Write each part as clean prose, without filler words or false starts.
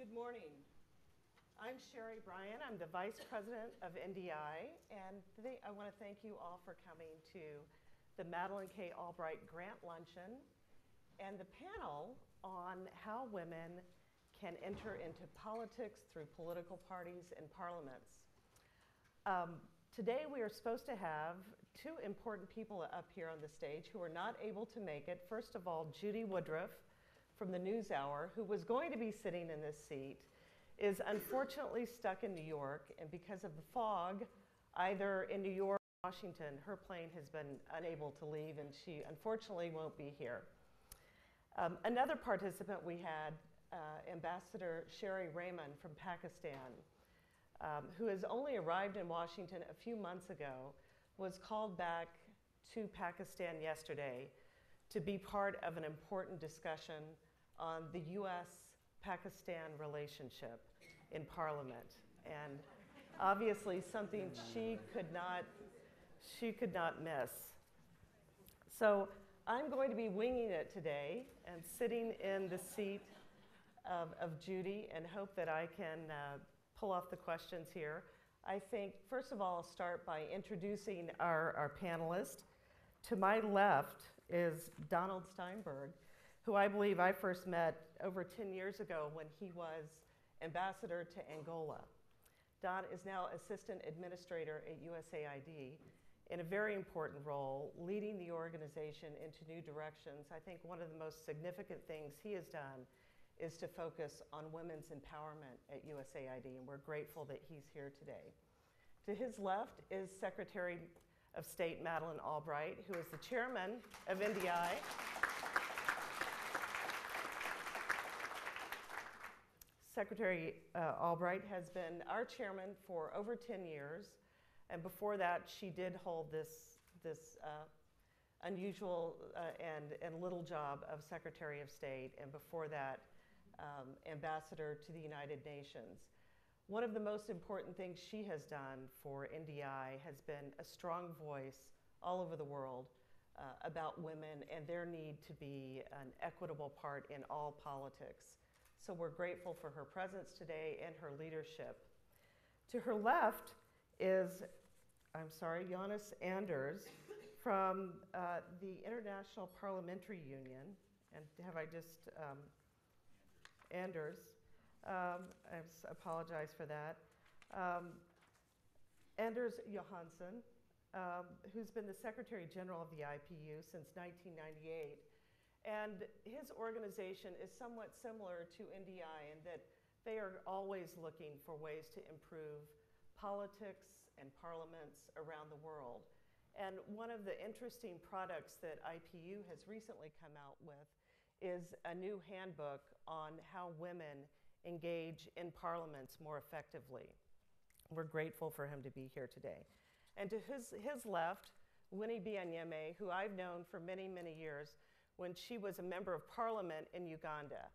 Good morning. I'm Sherry Bryan. I'm the Vice President of NDI, and today I want to thank you all for coming to the Madeleine K. Albright Grant Luncheon and the panel on how women can enter into politics through political parties and parliaments. Today we are supposed to have two important people up here on the stage who are not able to make it. First of all, Judy Woodruff from the NewsHour, who was going to be sitting in this seat, is unfortunately stuck in New York, and because of the fog, either in New York or Washington, her plane has been unable to leave, and she unfortunately won't be here. Another participant we had, Ambassador Sherry Raymond from Pakistan, who has only arrived in Washington a few months ago, was called back to Pakistan yesterday to be part of an important discussion on the U.S.-Pakistan relationship in Parliament, and obviously something she could not miss. So I'm going to be winging it today and sitting in the seat of Judy and hope that I can pull off the questions here. I think, first of all, I'll start by introducing our panelists. To my left is Donald Steinberg, who I believe I first met over 10 years ago when he was ambassador to Angola. Don is now assistant administrator at USAID in a very important role, leading the organization into new directions. I think one of the most significant things he has done is to focus on women's empowerment at USAID, and we're grateful that he's here today. To his left is Secretary of State Madeleine Albright, who is the chairman of NDI. Secretary Albright has been our chairman for over 10 years, and before that she did hold this unusual and little job of Secretary of State, and before that ambassador to the United Nations. One of the most important things she has done for NDI has been a strong voice all over the world about women and their need to be an equitable part in all politics. So we're grateful for her presence today and her leadership. To her left is, Jonas Anders from the International Parliamentary Union. And have I just, Anders. I apologize for that. Anders Johansson, who's been the Secretary General of the IPU since 1998. And his organization is somewhat similar to NDI in that they are always looking for ways to improve politics and parliaments around the world. And one of the interesting products that IPU has recently come out with is a new handbook on how women engage in parliaments more effectively. We're grateful for him to be here today. And to his left, Winnie Byanyima, who I've known for many, many years, when she was a member of parliament in Uganda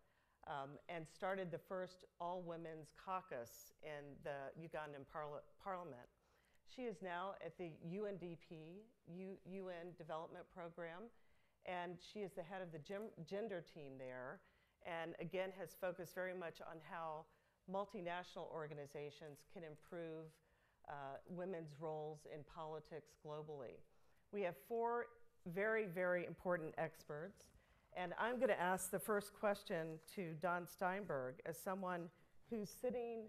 and started the first all-women's caucus in the Ugandan parliament. She is now at the UNDP, UN Development Program, and she is the head of the gender team there, and again has focused very much on how multinational organizations can improve women's roles in politics globally. We have four very, very important experts, and I'm going to ask the first question to Don Steinberg as someone who's sitting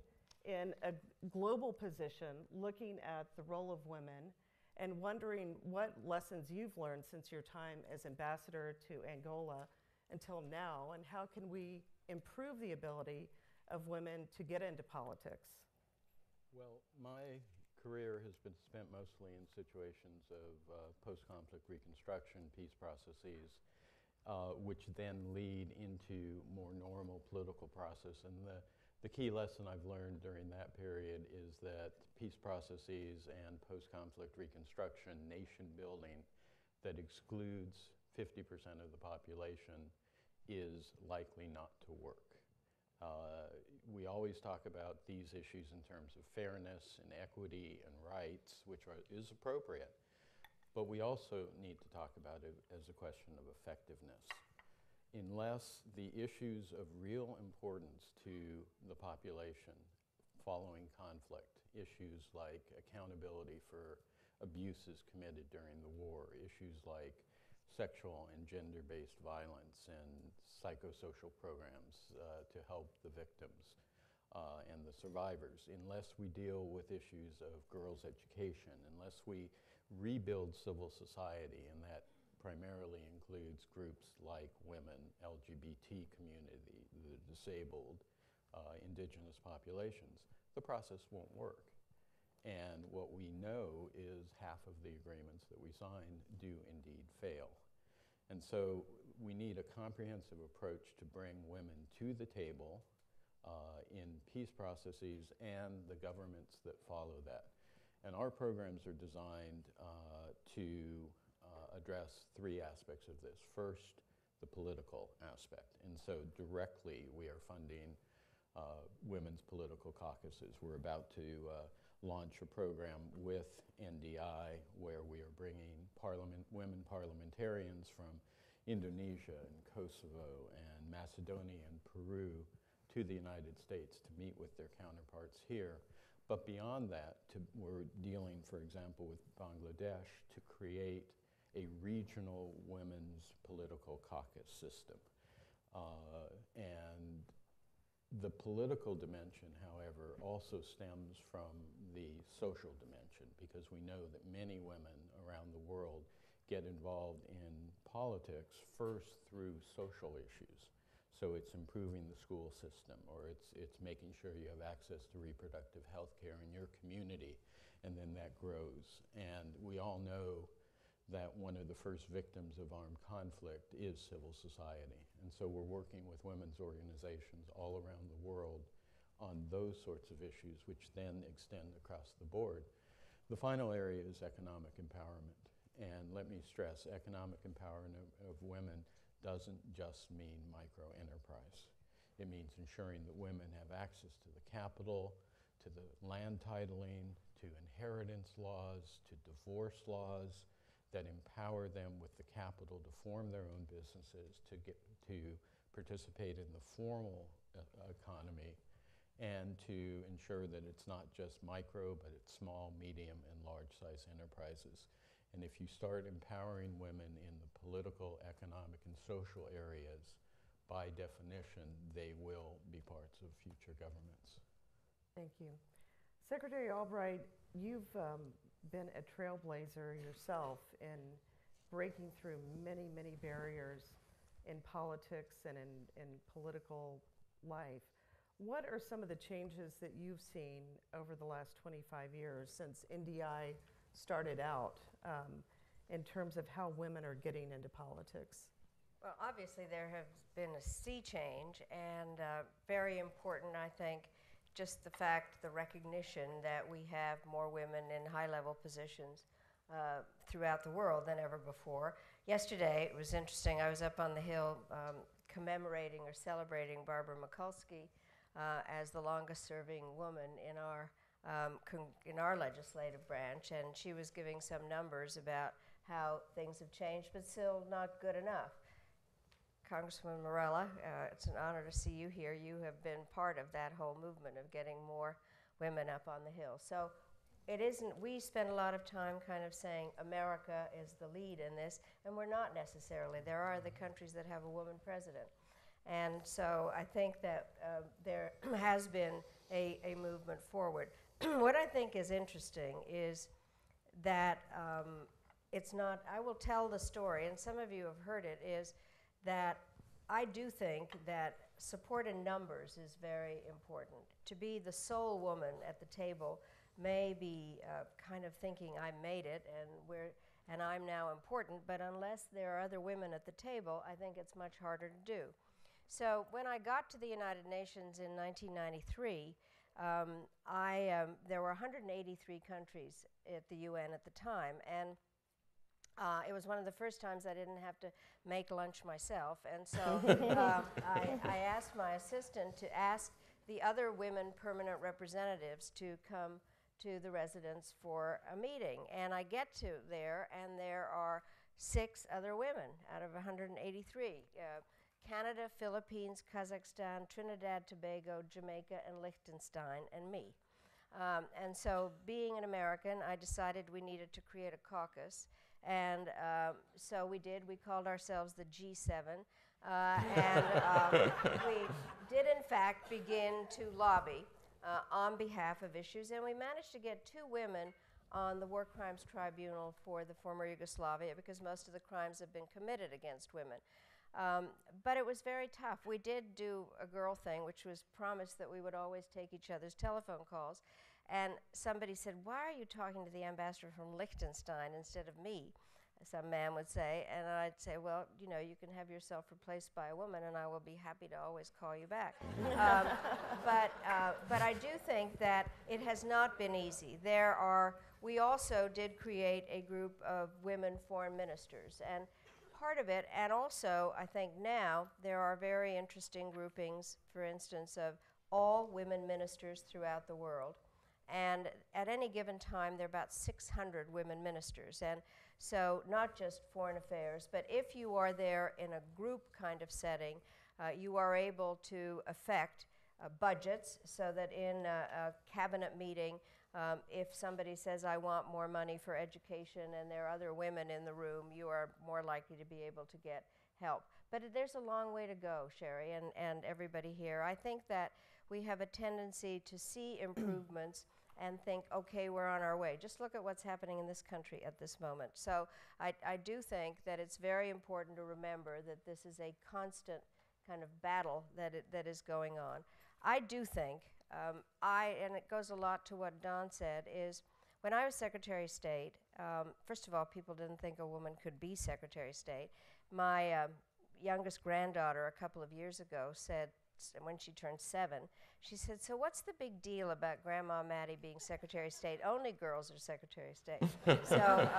in a global position looking at the role of women and wondering what lessons you've learned since your time as ambassador to Angola until now, and how can we improve the ability of women to get into politics? Well, my career has been spent mostly in situations of post-conflict reconstruction, peace processes, which then lead into more normal political process. And the key lesson I've learned during that period is that peace processes and post-conflict reconstruction, nation building that excludes 50% of the population is likely not to work. We always talk about these issues in terms of fairness and equity and rights, which is appropriate, but we also need to talk about it as a question of effectiveness. unless the issues of real importance to the population following conflict, issues like accountability for abuses committed during the war, issues like sexual and gender-based violence and psychosocial programs to help the victims and the survivors, unless we deal with issues of girls' education, unless we rebuild civil society, and that primarily includes groups like women, LGBT community, the disabled, indigenous populations, the process won't work. And what we know is half of the agreements that we sign do indeed fail. And so we need a comprehensive approach to bring women to the table in peace processes and the governments that follow that. And our programs are designed to address three aspects of this. First, the political aspect. And so directly we are funding women's political caucuses. We're about to launch a program with NDI where we are bringing women parliamentarians from Indonesia and Kosovo and Macedonia and Peru to the United States to meet with their counterparts here. But beyond that, we're dealing, for example, with Bangladesh to create a regional women's political caucus system. And the political dimension, however, also stems from the social dimension, because we know that many women around the world get involved in politics first through social issues. So it's improving the school system, or it's making sure you have access to reproductive health care in your community, and then that grows. And we all know that one of the first victims of armed conflict is civil society. And so we're working with women's organizations all around the world on those sorts of issues, which then extend across the board. The final area is economic empowerment. And let me stress, economic empowerment of women doesn't just mean micro-enterprise. It means ensuring that women have access to the capital, to the land titling, to inheritance laws, to divorce laws, that empower them with the capital to form their own businesses, to participate in the formal economy, and to ensure that it's not just micro, but it's small, medium, and large-size enterprises. And if you start empowering women in the political, economic, and social areas, by definition, they will be parts of future governments. Thank you. Secretary Albright, you've been a trailblazer yourself in breaking through many, many barriers in politics and in political life. What are some of the changes that you've seen over the last 25 years since NDI started out in terms of how women are getting into politics? Well, obviously there has been a sea change, and very important, I think, just the fact, the recognition that we have more women in high-level positions throughout the world than ever before. Yesterday, it was interesting, I was up on the Hill commemorating or celebrating Barbara Mikulski as the longest-serving woman in our legislative branch, and she was giving some numbers about how things have changed, but still not good enough. Congresswoman Morella, it's an honor to see you here. You have been part of that whole movement of getting more women up on the Hill. So it isn't, we spend a lot of time kind of saying America is the lead in this, and we're not necessarily. There are the countries that have a woman president. And so I think that there has been a movement forward. What I think is interesting is that it's not, I will tell the story, and some of you have heard it, is that I do think that support in numbers is very important. To be the sole woman at the table may be kind of thinking I made it and I'm now important, but unless there are other women at the table, I think it's much harder to do. So when I got to the United Nations in 1993, there were 183 countries at the UN at the time, and it was one of the first times I didn't have to make lunch myself, and so I asked my assistant to ask the other women permanent representatives to come to the residence for a meeting, and I get to there, and there are 6 other women out of 183. Canada, Philippines, Kazakhstan, Trinidad, Tobago, Jamaica, and Liechtenstein, and me. And so, being an American, I decided we needed to create a caucus. And so we did. We called ourselves the G7. And we did, in fact, begin to lobby on behalf of issues. And we managed to get 2 women on the War Crimes Tribunal for the former Yugoslavia, because most of the crimes have been committed against women. But it was very tough. We did do a girl thing, which was promise that we would always take each other's telephone calls. And somebody said, "Why are you talking to the ambassador from Liechtenstein instead of me?" Some man would say. And I'd say, "Well, you know, you can have yourself replaced by a woman, and I will be happy to always call you back." But I do think that it has not been easy. We also did create a group of women foreign ministers. And part of it, and also I think now, there are very interesting groupings, for instance, of all women ministers throughout the world. And at any given time, there are about 600 women ministers. And so not just foreign affairs, but if you are there in a group kind of setting, you are able to affect budgets, so that in a cabinet meeting, if somebody says, "I want more money for education," and there are other women in the room, you are more likely to be able to get help. But there's a long way to go, Sherry, and everybody here. I think that we have a tendency to see improvements and think, okay, we're on our way. Just look at what's happening in this country at this moment. So I do think that it's very important to remember that this is a constant kind of battle that is going on. I do think, and it goes a lot to what Don said, is when I was Secretary of State, first of all, people didn't think a woman could be Secretary of State. My youngest granddaughter a couple of years ago said, when she turned 7, she said, "So what's the big deal about Grandma Maddie being Secretary of State? Only girls are Secretary of State." So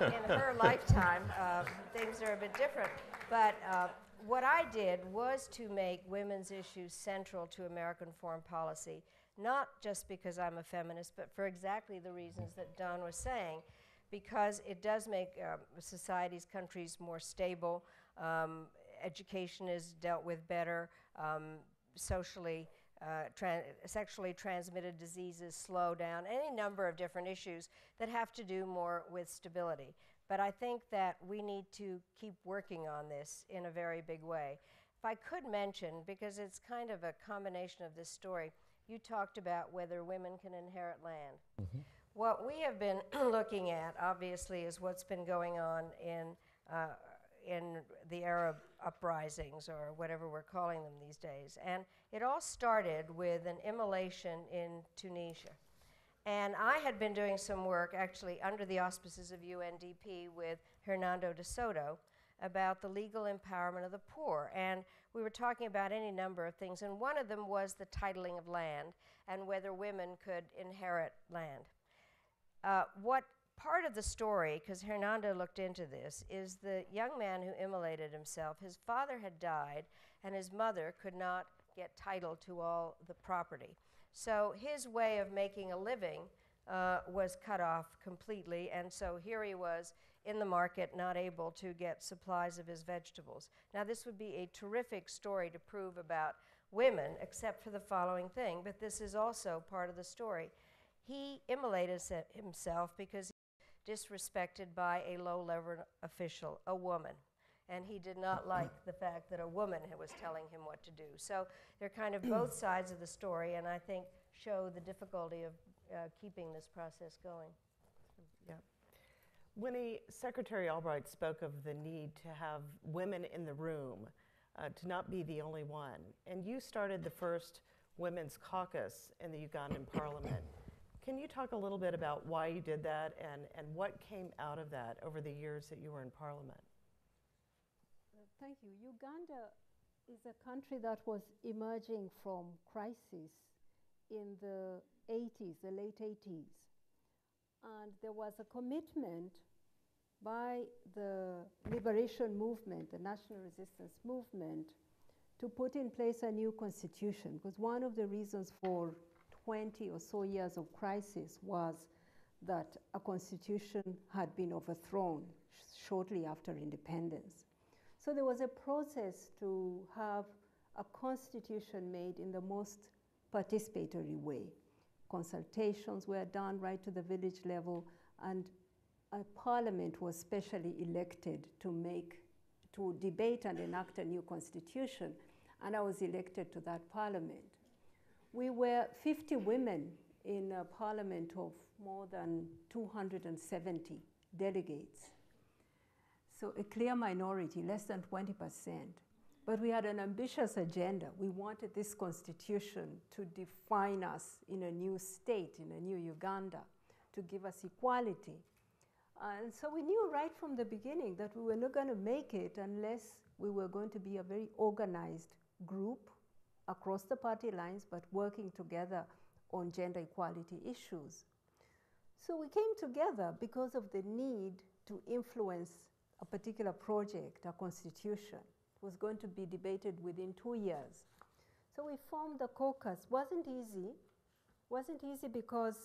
in her lifetime, things are a bit different. But what I did was to make women's issues central to American foreign policy, not just because I'm a feminist, but for exactly the reasons that Don was saying, because it does make societies, countries more stable. Education is dealt with better. Sexually transmitted diseases slow down. Any number of different issues that have to do more with stability. But I think that we need to keep working on this in a very big way. If I could mention, because it's kind of a combination of this story, you talked about whether women can inherit land. Mm-hmm. What we have been looking at, obviously, is what's been going on in the Arab uprisings, or whatever we're calling them these days. And it all started with an immolation in Tunisia. And I had been doing some work, actually, under the auspices of UNDP with Hernando de Soto about the legal empowerment of the poor. And we were talking about any number of things, and one of them was the titling of land and whether women could inherit land. What part of the story, because Hernando looked into this, is the young man who immolated himself. His father had died, and his mother could not get title to all the property. So his way of making a living was cut off completely, and so here he was in the market, not able to get supplies of his vegetables. Now, this would be a terrific story to prove about women, except for the following thing, but this is also part of the story. He immolated himself because he was disrespected by a low-level official, a woman. And he did not like the fact that a woman was telling him what to do. So they're kind of both sides of the story, and I think show the difficulty of keeping this process going. Yeah. When Secretary Albright spoke of the need to have women in the room, to not be the only one, and you started the first women's caucus in the Ugandan parliament. Can you talk a little bit about why you did that and what came out of that over the years that you were in parliament? Thank you. Uganda is a country that was emerging from crisis in the 80s, the late 80s. And there was a commitment by the liberation movement, the national resistance movement, to put in place a new constitution. Because one of the reasons for 20 or so years of crisis was that a constitution had been overthrown shortly after independence. So there was a process to have a constitution made in the most participatory way. Consultations were done right to the village level, and a parliament was specially elected to debate and enact a new constitution, and I was elected to that parliament. We were 50 women in a parliament of more than 270 delegates. So a clear minority, less than 20%. But we had an ambitious agenda. We wanted this constitution to define us in a new state, in a new Uganda, to give us equality. And so we knew right from the beginning that we were not going to make it unless we were going to be a very organized group across the party lines, but working together on gender equality issues. So we came together because of the need to influence a particular project, a constitution. It was going to be debated within 2 years. So we formed the caucus. Wasn't easy. Wasn't easy because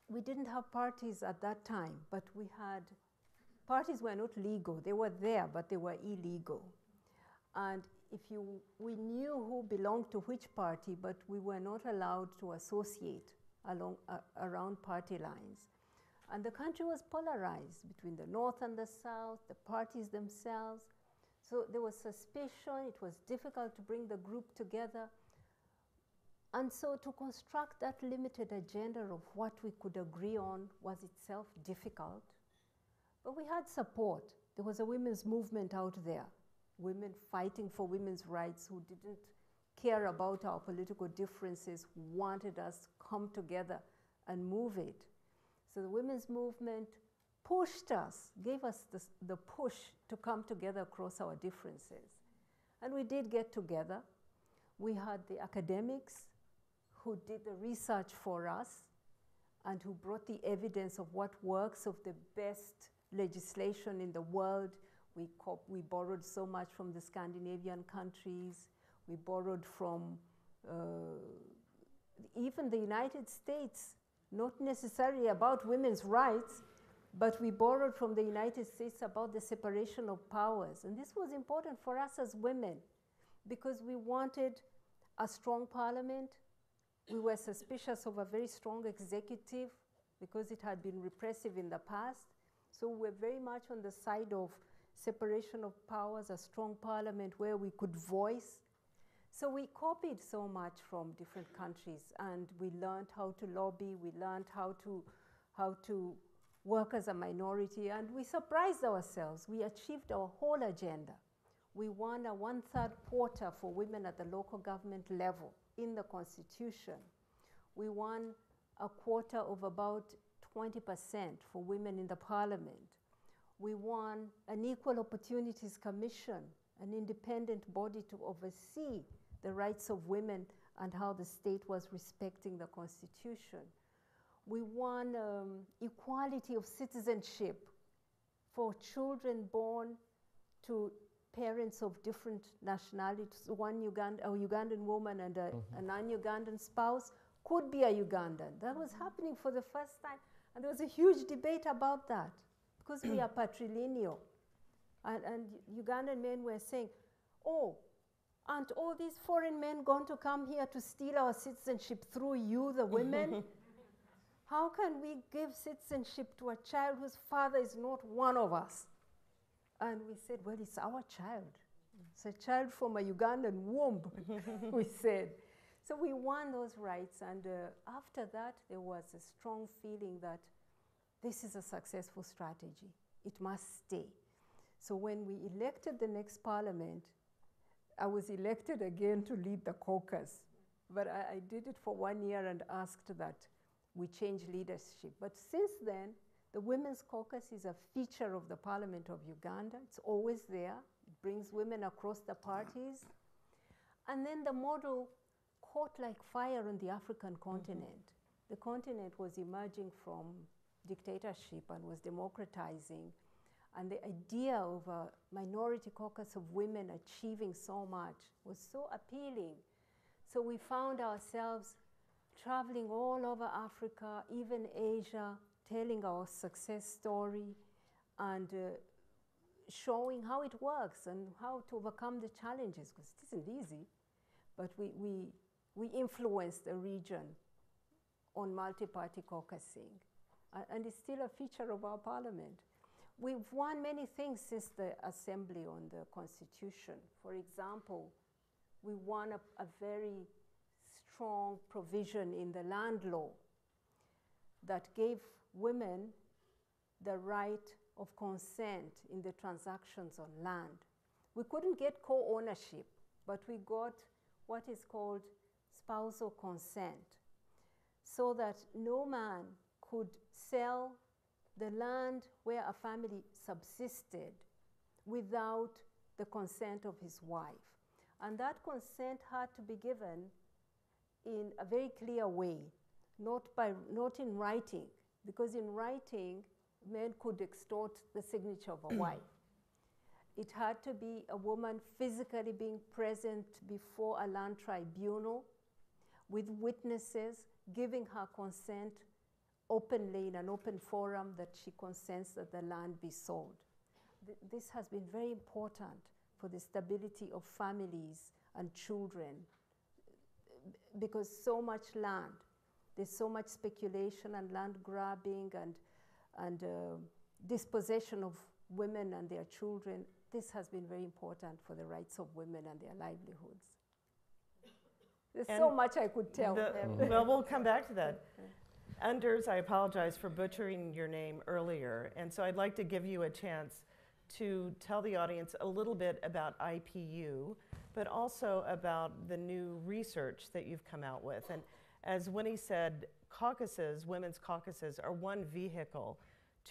we didn't have parties at that time, but we had, parties were not legal. They were there, but they were illegal. And we knew who belonged to which party, but we were not allowed to associate around party lines. And the country was polarized between the North and the South, the parties themselves. So there was suspicion. It was difficult to bring the group together. And so to construct that limited agenda of what we could agree on was itself difficult. But we had support. There was a women's movement out there, women fighting for women's rights who didn't care about our political differences, wanted us to come together and move it. So the women's movement pushed us, gave us the push to come together across our differences. And we did get together. We had the academics who did the research for us and who brought the evidence of what works, of the best legislation in the world. We borrowed so much from the Scandinavian countries. We borrowed from even the United States, not necessarily about women's rights, but we borrowed from the United States about the separation of powers. And this was important for us as women because we wanted a strong parliament. We were suspicious of a very strong executive because it had been repressive in the past. So we were very much on the side of separation of powers, a strong parliament where we could voice. So we copied so much from different countries, and we learned how to lobby, we learned how to work as a minority, and we surprised ourselves. We achieved our whole agenda. We won a 1/3 quota for women at the local government level in the constitution. We won a quota of about 20% for women in the parliament. We won an Equal Opportunities Commission, an independent body to oversee the rights of women and how the state was respecting the constitution. We won equality of citizenship for children born to parents of different nationalities. One Ugandan woman and a non-Ugandan spouse could be a Ugandan. That was happening for the first time. And there was a huge debate about that because we are patrilineal. And Ugandan men were saying, oh, aren't all these foreign men going to come here to steal our citizenship through you, the women? How can we give citizenship to a child whose father is not one of us? And we said, well, it's our child. It's a child from a Ugandan womb, we said. So we won those rights, and after that, there was a strong feeling that this is a successful strategy. It must stay. So when we elected the next parliament, I was elected again to lead the caucus. But I did it for 1 year and asked that we change leadership. But since then, the Women's Caucus is a feature of the Parliament of Uganda. It's always there. It brings women across the parties. And then the model caught like fire on the African continent. The continent was emerging from dictatorship and was democratizing. And the idea of a minority caucus of women achieving so much was so appealing. So we found ourselves traveling all over Africa, even Asia, telling our success story. And showing how it works and how to overcome the challenges, because it isn't easy. But we influenced the region on multi-party caucusing, and it's still a feature of our parliament. We've won many things since the assembly on the constitution. For example, we won a very strong provision in the land law that gave women the right of consent in the transactions on land. We couldn't get co-ownership, but we got what is called spousal consent, so that no man could sell the land where a family subsisted without the consent of his wife. And that consent had to be given in a very clear way, not in writing, because in writing, men could extort the signature of a wife. It had to be a woman physically being present before a land tribunal with witnesses giving her consent openly in an open forum that she consents that the land be sold. This has been very important for the stability of families and children, because so much land, there's so much speculation and land grabbing and dispossession of women and their children. This has been very important for the rights of women and their livelihoods. There's so much I could tell. Well, we'll come back to that. Anders, I apologize for butchering your name earlier, and so I'd like to give you a chance to tell the audience a little bit about IPU, but also about the new research that you've come out with. And as Winnie said, caucuses, women's caucuses, are one vehicle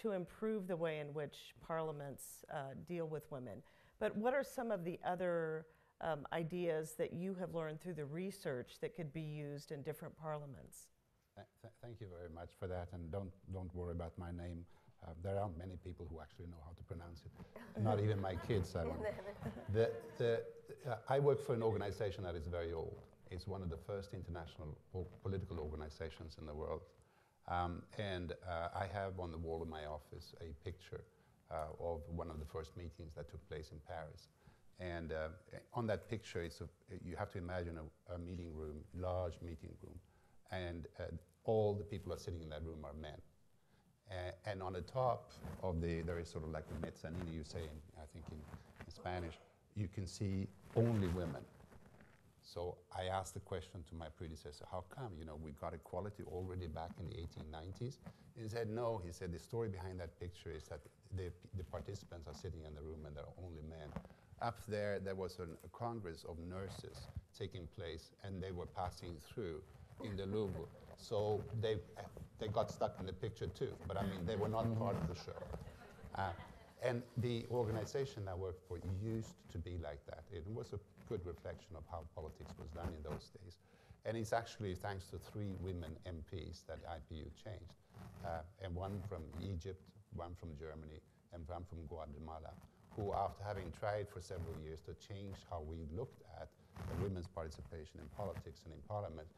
to improve the way in which parliaments deal with women. But what are some of the other ideas that you have learned through the research that could be used in different parliaments? Thank you very much for that, and don't worry about my name. There aren't many people who actually know how to pronounce it. Not even my kids. I work for an organization that is very old. It's one of the first international political organizations in the world. I have on the wall of my office a picture of one of the first meetings that took place in Paris. And on that picture, you have to imagine a meeting room, large meeting room, and all the people who are sitting in that room are men. And on the top of there is sort of like the mezzanine, you say, I think in Spanish, you can see only women. So I asked the question to my predecessor, how come? You know, we got equality already back in the 1890s? He said, no. He said, the story behind that picture is that the participants are sitting in the room and there are only men. Up there was a congress of nurses taking place, and they were passing through in the Louvre. So they got stuck in the picture too, but I mean, they were not part of the show. And the organization I worked for used to be like that. It was a good reflection of how politics was done in those days. And it's actually thanks to 3 women MPs that IPU changed. And one from Egypt, one from Germany, and one from Guatemala, who after having tried for several years to change how we looked at women's participation in politics and in parliament,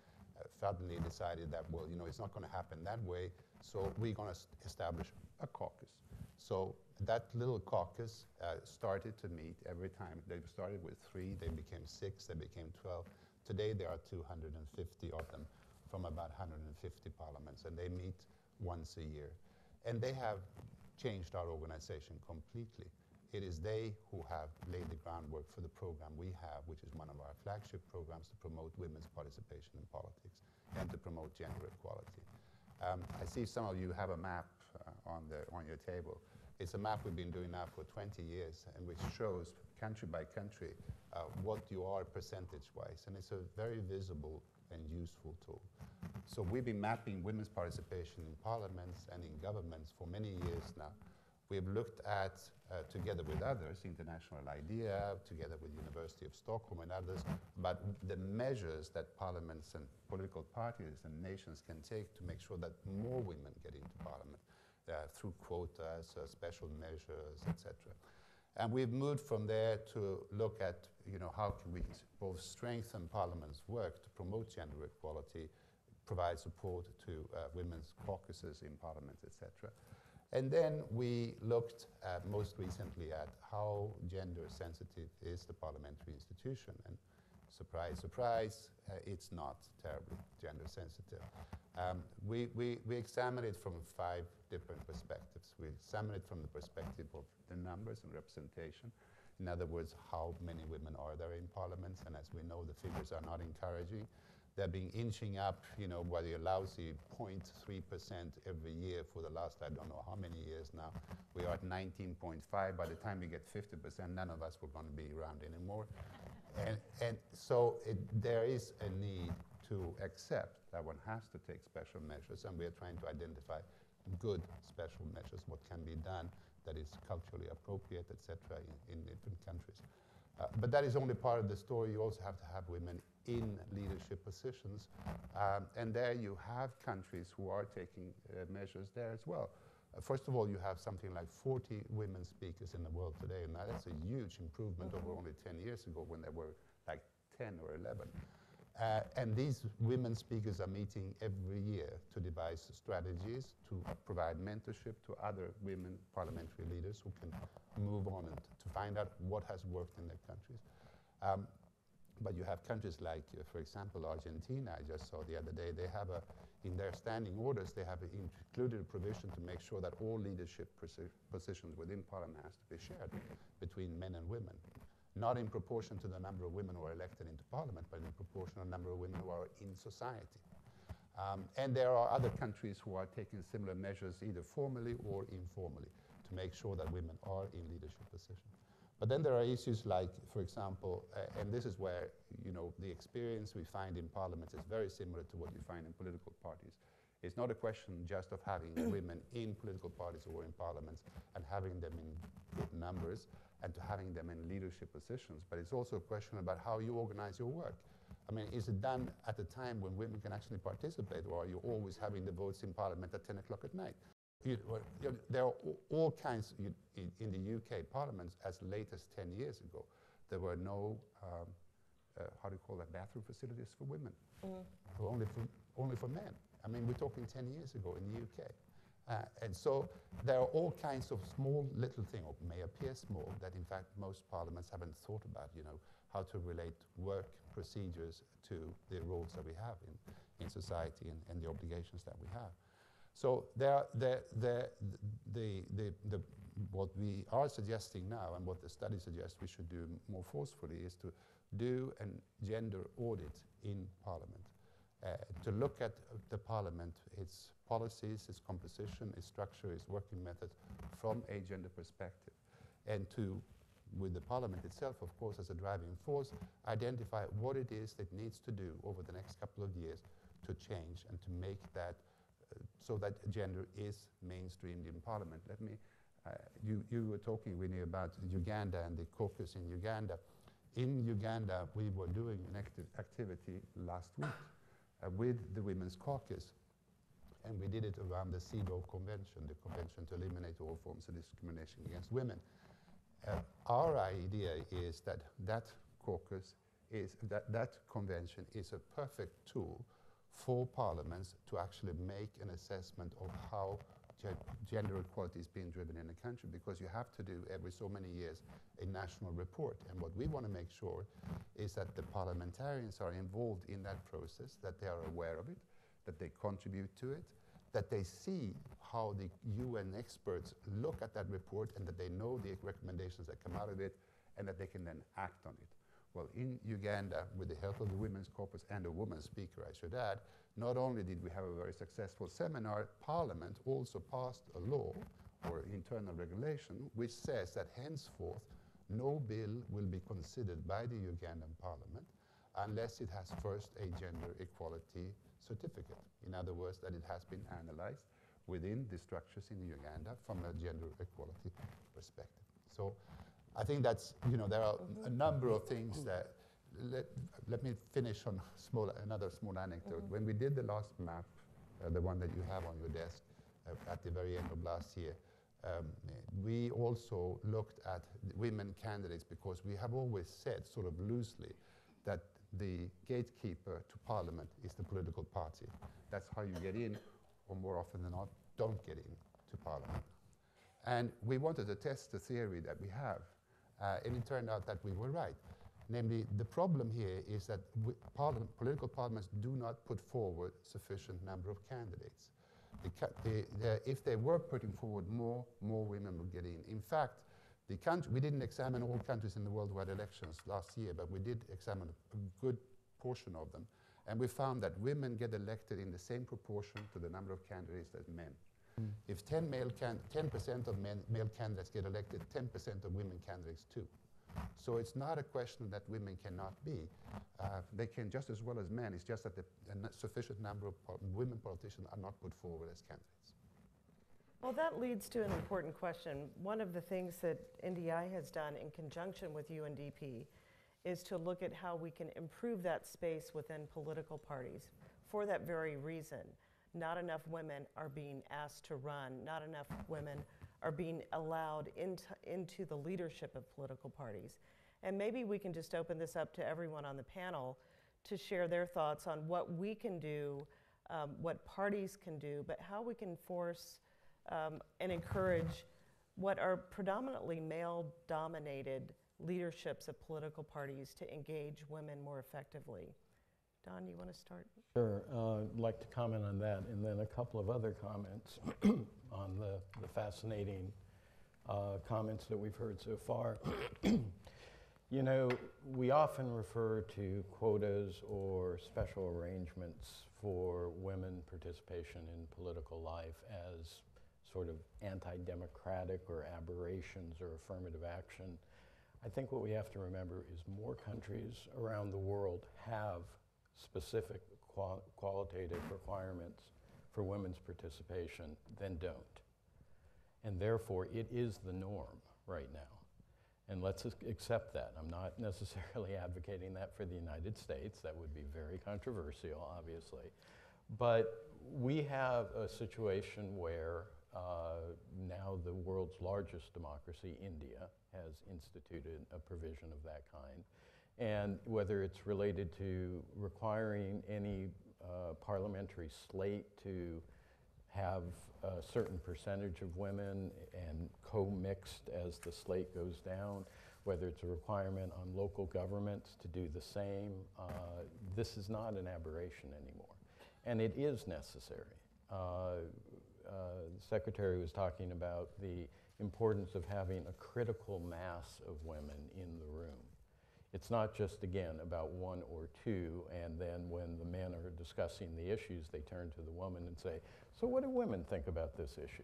suddenly decided that, well, you know, it's not going to happen that way, so we're going to establish a caucus. So that little caucus started to meet every time. They started with 3, they became 6, they became 12. Today there are 250 of them from about 150 parliaments, and they meet once a year. And they have changed our organization completely. It is they who have laid the groundwork for the program we have, which is one of our flagship programs to promote women's participation in politics and to promote gender equality. I see some of you have a map on your table. It's a map we've been doing now for 20 years, and which shows country by country what you are percentage-wise, and it's a very visible and useful tool. So we've been mapping women's participation in parliaments and in governments for many years now. We've looked at, together with others, International IDEA, together with University of Stockholm and others, about the measures that parliaments and political parties and nations can take to make sure that more women get into parliament through quotas, special measures, etc. And we've moved from there to look at, you know, how can we both strengthen parliament's work to promote gender equality, provide support to women's caucuses in parliament, etc. And then we looked most recently at how gender sensitive is the parliamentary institution. And surprise, surprise, it's not terribly gender sensitive. We examined it from 5 different perspectives. We examined it from the perspective of the numbers and representation. In other words, how many women are there in parliaments? And as we know, the figures are not encouraging. They're been inching up, you know, by a lousy 0.3% every year for the last, I don't know how many years now. We are at 19.5. By the time we get 50%, none of us were going to be around anymore. And so there is a need to accept that one has to take special measures, and we are trying to identify good special measures, what can be done that is culturally appropriate, etc., in different countries. But that is only part of the story. You also have to have women in leadership positions. And there you have countries who are taking measures there as well. First of all, you have something like 40 women speakers in the world today, and that's a huge improvement over only 10 years ago when there were like 10 or 11. And these women speakers are meeting every year to devise strategies, to provide mentorship to other women parliamentary leaders who can move on and to find out what has worked in their countries. But you have countries like, for example, Argentina. I just saw the other day, they have in their standing orders, they have included a provision to make sure that all leadership positions within parliament has to be shared between men and women. Not in proportion to the number of women who are elected into parliament, but in proportion to the number of women who are in society. And there are other countries who are taking similar measures, either formally or informally, to make sure that women are in leadership positions. But then there are issues like, for example, and this is where, you know, the experience we find in parliaments is very similar to what you find in political parties. It's not a question just of having women in political parties or in parliaments and having them in good numbers and to having them in leadership positions, but it's also a question about how you organize your work. I mean, is it done at a time when women can actually participate, or are you always having the votes in parliament at 10 o'clock at night? There are all kinds, in the UK parliaments, as late as 10 years ago, there were no, how do you call that, bathroom facilities for women, only for men. I mean, we're talking 10 years ago in the UK. And so there are all kinds of small little things, or may appear small, that in fact most parliaments haven't thought about, you know, how to relate work procedures to the roles that we have in society and the obligations that we have. So what we are suggesting now, and what the study suggests we should do more forcefully, is to do a gender audit in Parliament, to look at the Parliament, its policies, its composition, its structure, its working methods from a gender perspective, and to, with the Parliament itself, of course, as a driving force, identify what it is that needs to do over the next couple of years to change and to make that so that gender is mainstreamed in Parliament. Let me, you were talking, Winnie, about Uganda and the caucus in Uganda. In Uganda, we were doing an activity last week with the Women's Caucus, and we did it around the CEDAW Convention, the Convention to Eliminate All Forms of Discrimination Against Women. Our idea is that that caucus is, that convention is a perfect tool for parliaments to actually make an assessment of how gender equality is being driven in the country, because you have to do every so many years a national report. And what we want to make sure is that the parliamentarians are involved in that process, that they are aware of it, that they contribute to it, that they see how the UN experts look at that report and that they know the recommendations that come out of it and that they can then act on it. Well, in Uganda, with the help of the Women's Caucus and a woman speaker, I should add, not only did we have a very successful seminar, Parliament also passed a law or internal regulation which says that henceforth no bill will be considered by the Ugandan Parliament unless it has first a gender equality certificate. In other words, that it has been analyzed within the structures in Uganda from a gender equality perspective. So I think that's, you know, there are a number of things that, let me finish on another small anecdote. When we did the last map, the one that you have on your desk at the very end of last year, we also looked at women candidates, because we have always said, sort of loosely, that the gatekeeper to Parliament is the political party. That's how you get in, or more often than not, don't get in to Parliament. And we wanted to test the theory that we have, and it turned out that we were right. Namely, the problem here is that political parliaments do not put forward sufficient number of candidates. If they were putting forward more women would get in. In fact, we didn't examine all countries in the world who had elections last year, but we did examine a good portion of them. And we found that women get elected in the same proportion to the number of candidates as men. Mm. If 10% of male candidates get elected, 10% of women candidates too. So it's not a question that women cannot be. They can just as well as men. It's just that a sufficient number of women politicians are not put forward as candidates. Well, that leads to an important question. One of the things that NDI has done in conjunction with UNDP is to look at how we can improve that space within political parties. For that very reason, not enough women are being asked to run, not enough women are being allowed into the leadership of political parties. And maybe we can just open this up to everyone on the panel to share their thoughts on what we can do, what parties can do, but how we can force and encourage what are predominantly male-dominated leaderships of political parties to engage women more effectively. Don, you want to start? Sure. I'd like to comment on that, and then a couple of other comments on the fascinating comments that we've heard so far. You know, we often refer to quotas or special arrangements for women participation in political life as sort of anti-democratic or aberrations or affirmative action. I think what we have to remember is more countries around the world have specific qualitative requirements for women's participation than don't. And therefore, it is the norm right now. And let's accept that. I'm not necessarily advocating that for the United States. That would be very controversial, obviously. But we have a situation where now the world's largest democracy, India, has instituted a provision of that kind. And whether it's related to requiring any parliamentary slate to have a certain percentage of women and co-mixed as the slate goes down, whether it's a requirement on local governments to do the same, this is not an aberration anymore. And it is necessary. The Secretary was talking about the importance of having a critical mass of women in the room. It's not just, again, about one or two, and then when the men are discussing the issues, they turn to the woman and say, so what do women think about this issue?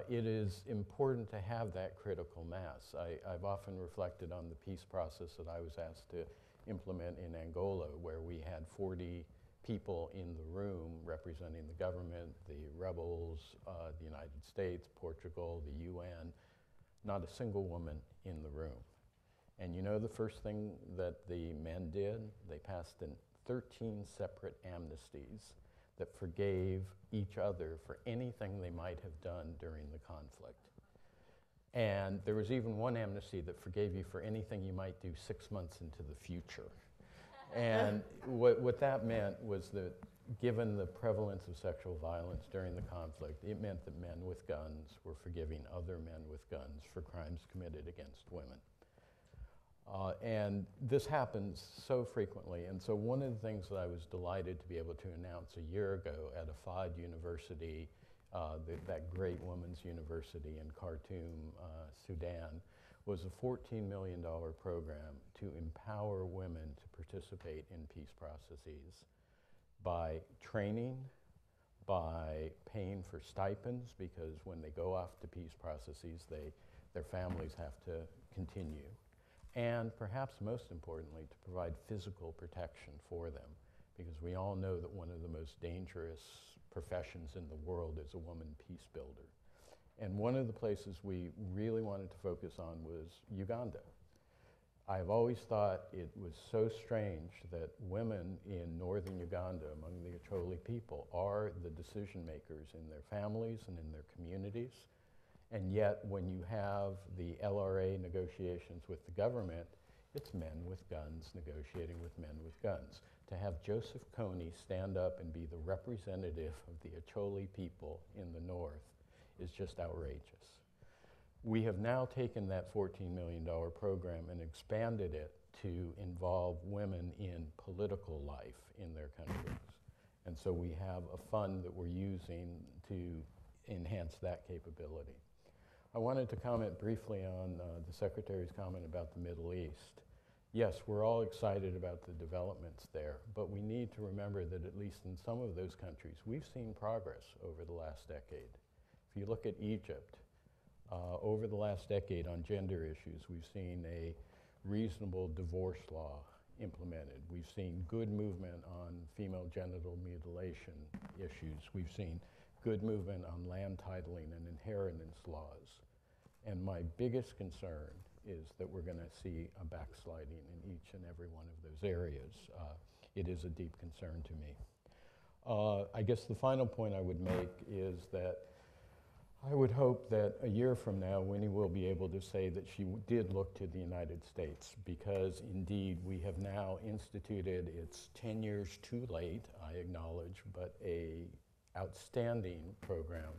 It is important to have that critical mass. I've often reflected on the peace process that I was asked to implement in Angola, where we had 40 people in the room representing the government, the rebels, the United States, Portugal, the UN, not a single woman in the room. And you know the first thing that the men did? They passed in 13 separate amnesties that forgave each other for anything they might have done during the conflict. And there was even one amnesty that forgave you for anything you might do 6 months into the future. And what that meant was that given the prevalence of sexual violence during the conflict, it meant that men with guns were forgiving other men with guns for crimes committed against women. And this happens so frequently. And so one of the things that I was delighted to be able to announce a year ago at Afad University, that great women's university in Khartoum, Sudan, was a $14 million program to empower women to participate in peace processes by training, by paying for stipends, because when they go off to peace processes, their families have to continue. And perhaps most importantly, to provide physical protection for them, because we all know that one of the most dangerous professions in the world is a woman peace builder. And one of the places we really wanted to focus on was Uganda. I've always thought it was so strange that women in northern Uganda, among the Acholi people, are the decision makers in their families and in their communities. And yet, when you have the LRA negotiations with the government, it's men with guns negotiating with men with guns. To have Joseph Kony stand up and be the representative of the Acholi people in the north is just outrageous. We have now taken that $14 million program and expanded it to involve women in political life in their countries. And so we have a fund that we're using to enhance that capability. I wanted to comment briefly on the Secretary's comment about the Middle East. Yes, we're all excited about the developments there, but we need to remember that at least in some of those countries, we've seen progress over the last decade. If you look at Egypt, over the last decade on gender issues, we've seen a reasonable divorce law implemented. We've seen good movement on female genital mutilation issues. We've seen good movement on land titling and inheritance laws. And my biggest concern is that we're going to see a backsliding in each and every one of those areas. It is a deep concern to me. I guess the final point I would make is that I would hope that a year from now, Winnie will be able to say that she did look to the United States, because indeed we have now instituted, it's 10 years too late, I acknowledge, but a outstanding program,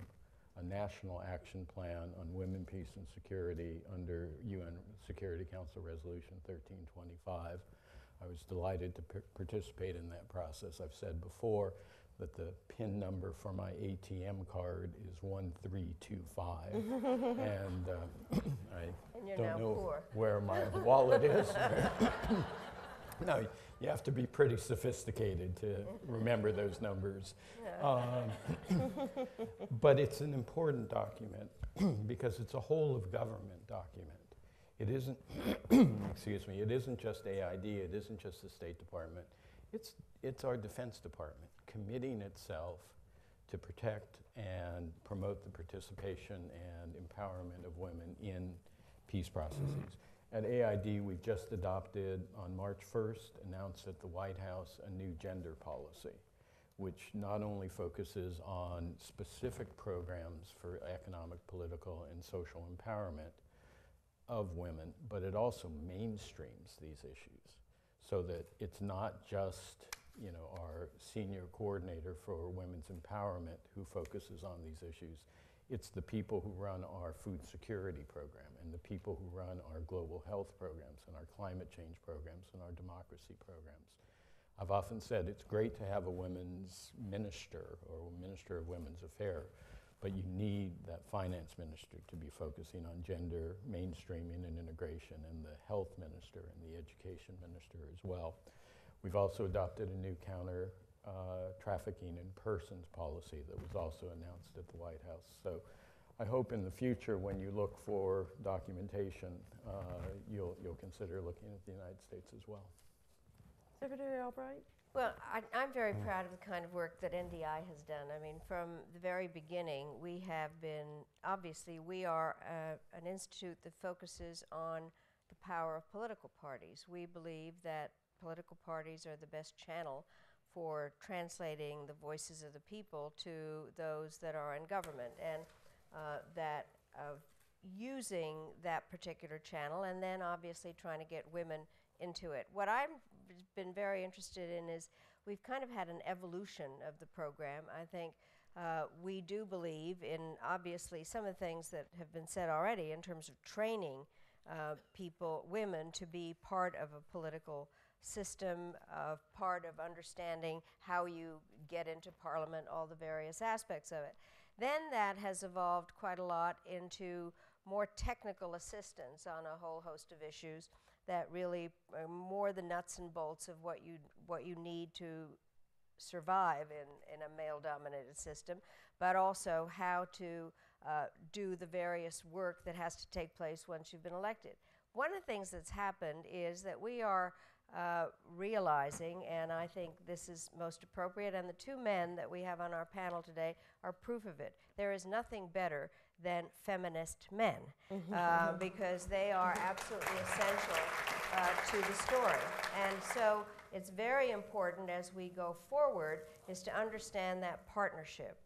a national action plan on women, peace, and security under UN Security Council Resolution 1325. I was delighted to participate in that process. I've said before that the PIN number for my ATM card is 1325, and I don't know where my wallet is. No, you have to be pretty sophisticated to remember those numbers. But it's an important document because it's a whole of government document. It isn't, excuse me, it isn't just AID, it isn't just the State Department. It's our Defense Department committing itself to protect and promote the participation and empowerment of women in peace processes. At AID, we've just adopted, on March 1st, announced at the White House a new gender policy, which not only focuses on specific programs for economic, political, and social empowerment of women, but it also mainstreams these issues so that it's not just our senior coordinator for women's empowerment who focuses on these issues. It's the people who run our food security program and the people who run our global health programs and our climate change programs and our democracy programs. I've often said it's great to have a women's minister or a minister of women's affairs, but you need that finance minister to be focusing on gender mainstreaming and integration, and the health minister and the education minister as well. We've also adopted a new counter trafficking in persons policy that was also announced at the White House. So I hope in the future when you look for documentation, you'll consider looking at the United States as well. Secretary Albright? Well, I'm very proud of the kind of work that NDI has done. I mean, from the very beginning, we have been, obviously, we are an institute that focuses on the power of political parties. We believe that political parties are the best channel for translating the voices of the people to those that are in government, and that of using that particular channel and then obviously trying to get women into it. What I've been very interested in is we've kind of had an evolution of the program. I think we do believe in obviously some of the things that have been said already in terms of training women to be part of a political system, part of understanding how you get into Parliament, all the various aspects of it. Then that has evolved quite a lot into more technical assistance on a whole host of issues that really are more the nuts and bolts of what you need to survive in a male-dominated system, but also how to do the various work that has to take place once you've been elected. One of the things that's happened is that we are realizing, and I think this is most appropriate, and the two men that we have on our panel today are proof of it. There is nothing better than feminist men because they are absolutely essential to the story. And so it's very important as we go forward is to understand that partnership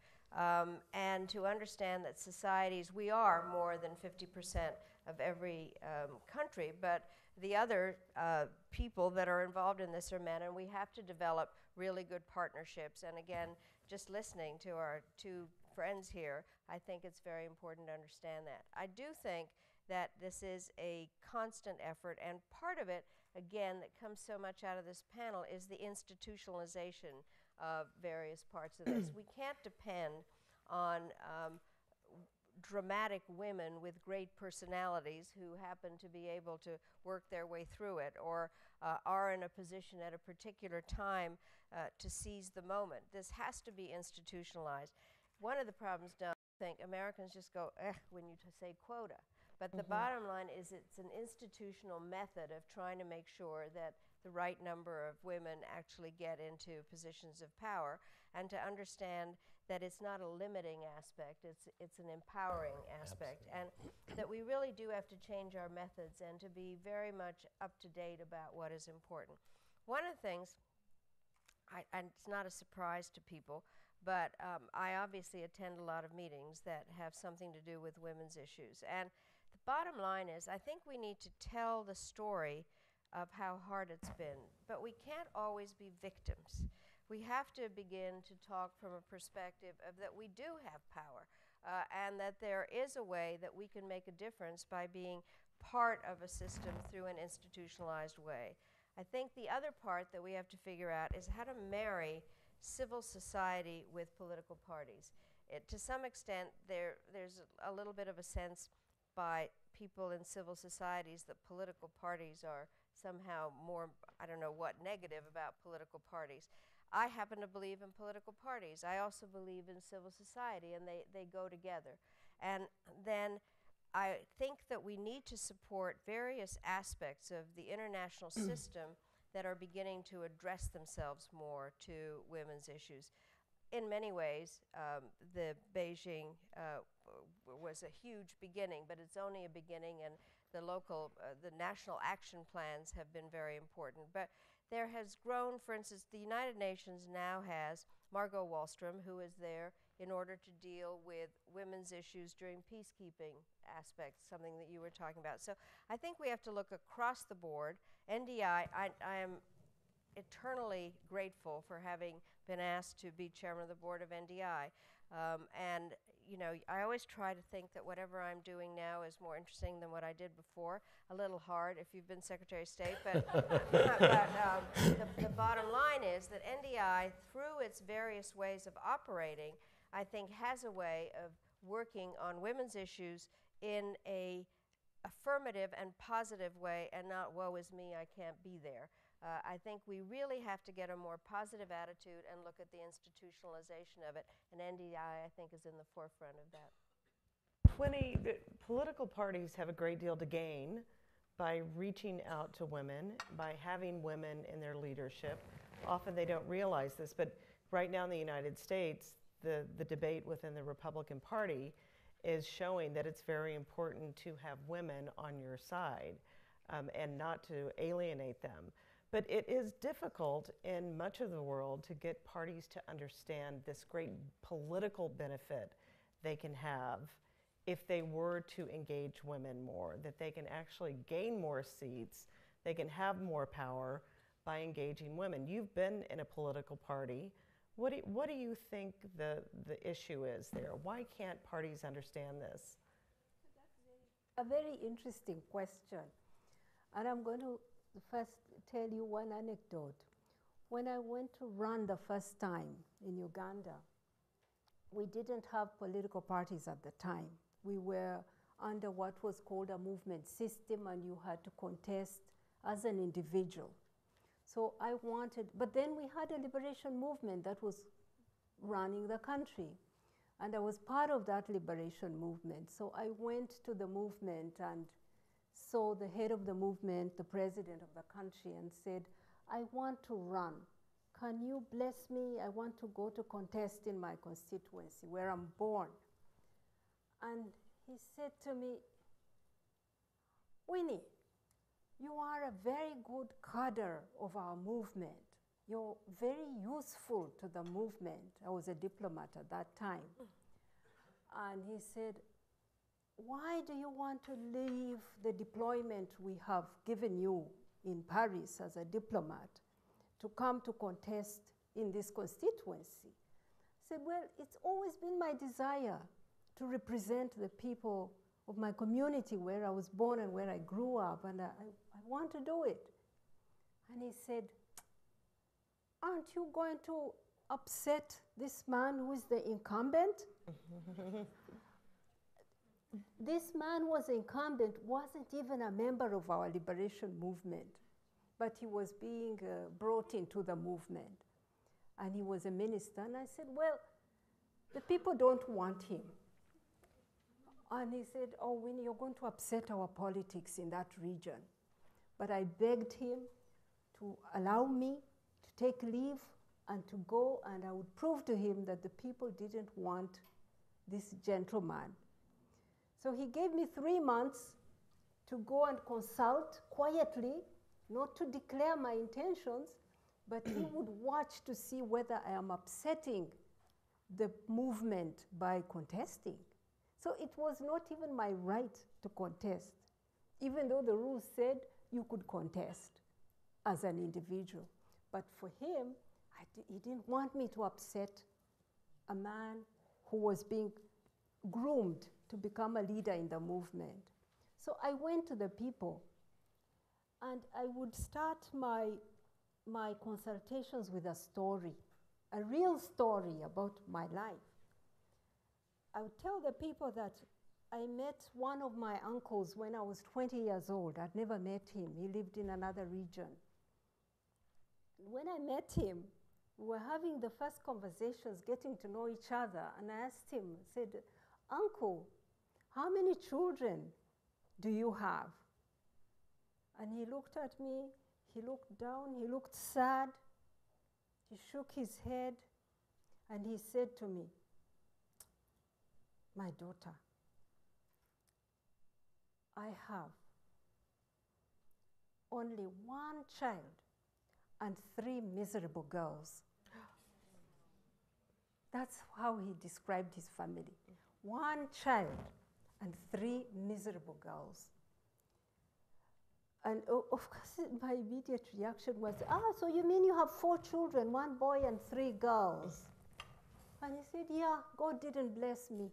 and to understand that societies, we are more than 50% of every country, but the other people that are involved in this are men, and we have to develop really good partnerships. And again, just listening to our two friends here, I think it's very important to understand that. I do think that this is a constant effort, and part of it, again, that comes so much out of this panel is the institutionalization of various parts of this. We can't depend on dramatic women with great personalities who happen to be able to work their way through it, or are in a position at a particular time to seize the moment. This has to be institutionalized. One of the problems, I think, Americans just go, when you say quota. But the bottom line is it's an institutional method of trying to make sure that the right number of women actually get into positions of power, and to understand that it's not a limiting aspect, it's an empowering aspect. Absolutely. And that we really do have to change our methods and to be very much up to date about what is important. One of the things, and it's not a surprise to people, but I obviously attend a lot of meetings that have something to do with women's issues. And the bottom line is, I think we need to tell the story of how hard it's been, but we can't always be victims. We have to begin to talk from a perspective of that we do have power, and that there is a way that we can make a difference by being part of a system through an institutionalized way. I think the other part that we have to figure out is how to marry civil society with political parties. To some extent, there's a little bit of a sense by people in civil societies that political parties are somehow more, I don't know what, negative about political parties. I happen to believe in political parties. I also believe in civil society, and they go together. And then I think that we need to support various aspects of the international system that are beginning to address themselves more to women's issues. In many ways, the Beijing was a huge beginning, but it's only a beginning, and the national action plans have been very important. But there has grown, for instance, the United Nations now has Margot Wallström, who is there in order to deal with women's issues during peacekeeping aspects, something that you were talking about. So I think we have to look across the board. NDI, I am eternally grateful for having been asked to be chairman of the board of NDI. And you know, I always try to think that whatever I'm doing now is more interesting than what I did before. A little hard if you've been Secretary of State, but, the bottom line is that NDI, through its various ways of operating, I think has a way of working on women's issues in a affirmative and positive way, and not woe is me, I can't be there. I think we really have to get a more positive attitude and look at the institutionalization of it, and NDI, I think, is in the forefront of that. The political parties have a great deal to gain by reaching out to women, by having women in their leadership. Often they don't realize this, but right now in the United States, the debate within the Republican Party is showing that it's very important to have women on your side and not to alienate them. But it is difficult in much of the world to get parties to understand this great political benefit they can have if they were to engage women more, that they can actually gain more seats, they can have more power by engaging women. You've been in a political party. What do you think the issue is there? Why can't parties understand this? That's a very interesting question. And I'm going to first tell you one anecdote. When I went to run the first time in Uganda, we didn't have political parties at the time. We were under what was called a movement system, and you had to contest as an individual. So I wanted, but then we had a liberation movement that was running the country. And I was part of that liberation movement. So I went to the movement and saw the head of the movement, the president of the country, and said, I want to run. Can you bless me? I want to go to contest in my constituency where I'm born. And he said to me, Winnie, you are a very good cadre of our movement. You're very useful to the movement. I was a diplomat at that time. And he said, why do you want to leave the deployment we have given you in Paris as a diplomat to come to contest in this constituency? said, well, it's always been my desire to represent the people of my community where I was born and where I grew up, and I want to do it. And he said, aren't you going to upset this man who is the incumbent? This man was incumbent, wasn't even a member of our liberation movement, but he was being brought into the movement. And he was a minister. And I said, well, the people don't want him. And he said, oh, Winnie, you're going to upset our politics in that region. But I begged him to allow me to take leave and to go, and I would prove to him that the people didn't want this gentleman. So he gave me 3 months to go and consult quietly, not to declare my intentions, but he would watch to see whether I am upsetting the movement by contesting. So it was not even my right to contest, even though the rules said you could contest as an individual. But for him, he didn't want me to upset a man who was being groomed to become a leader in the movement. So I went to the people, and I would start my consultations with a story, a real story about my life. I would tell the people that I met one of my uncles when I was 20 years old. I'd never met him. He lived in another region. When I met him, we were having the first conversations, getting to know each other, and I asked him, I said, Uncle, how many children do you have? And he looked at me, he looked down, he looked sad, he shook his head, and he said to me, my daughter, I have only one child and 3 miserable girls. That's how he described his family. 1 child and 3 miserable girls. And of course, my immediate reaction was, so you mean you have 4 children, 1 boy and 3 girls? And he said, yeah, God didn't bless me.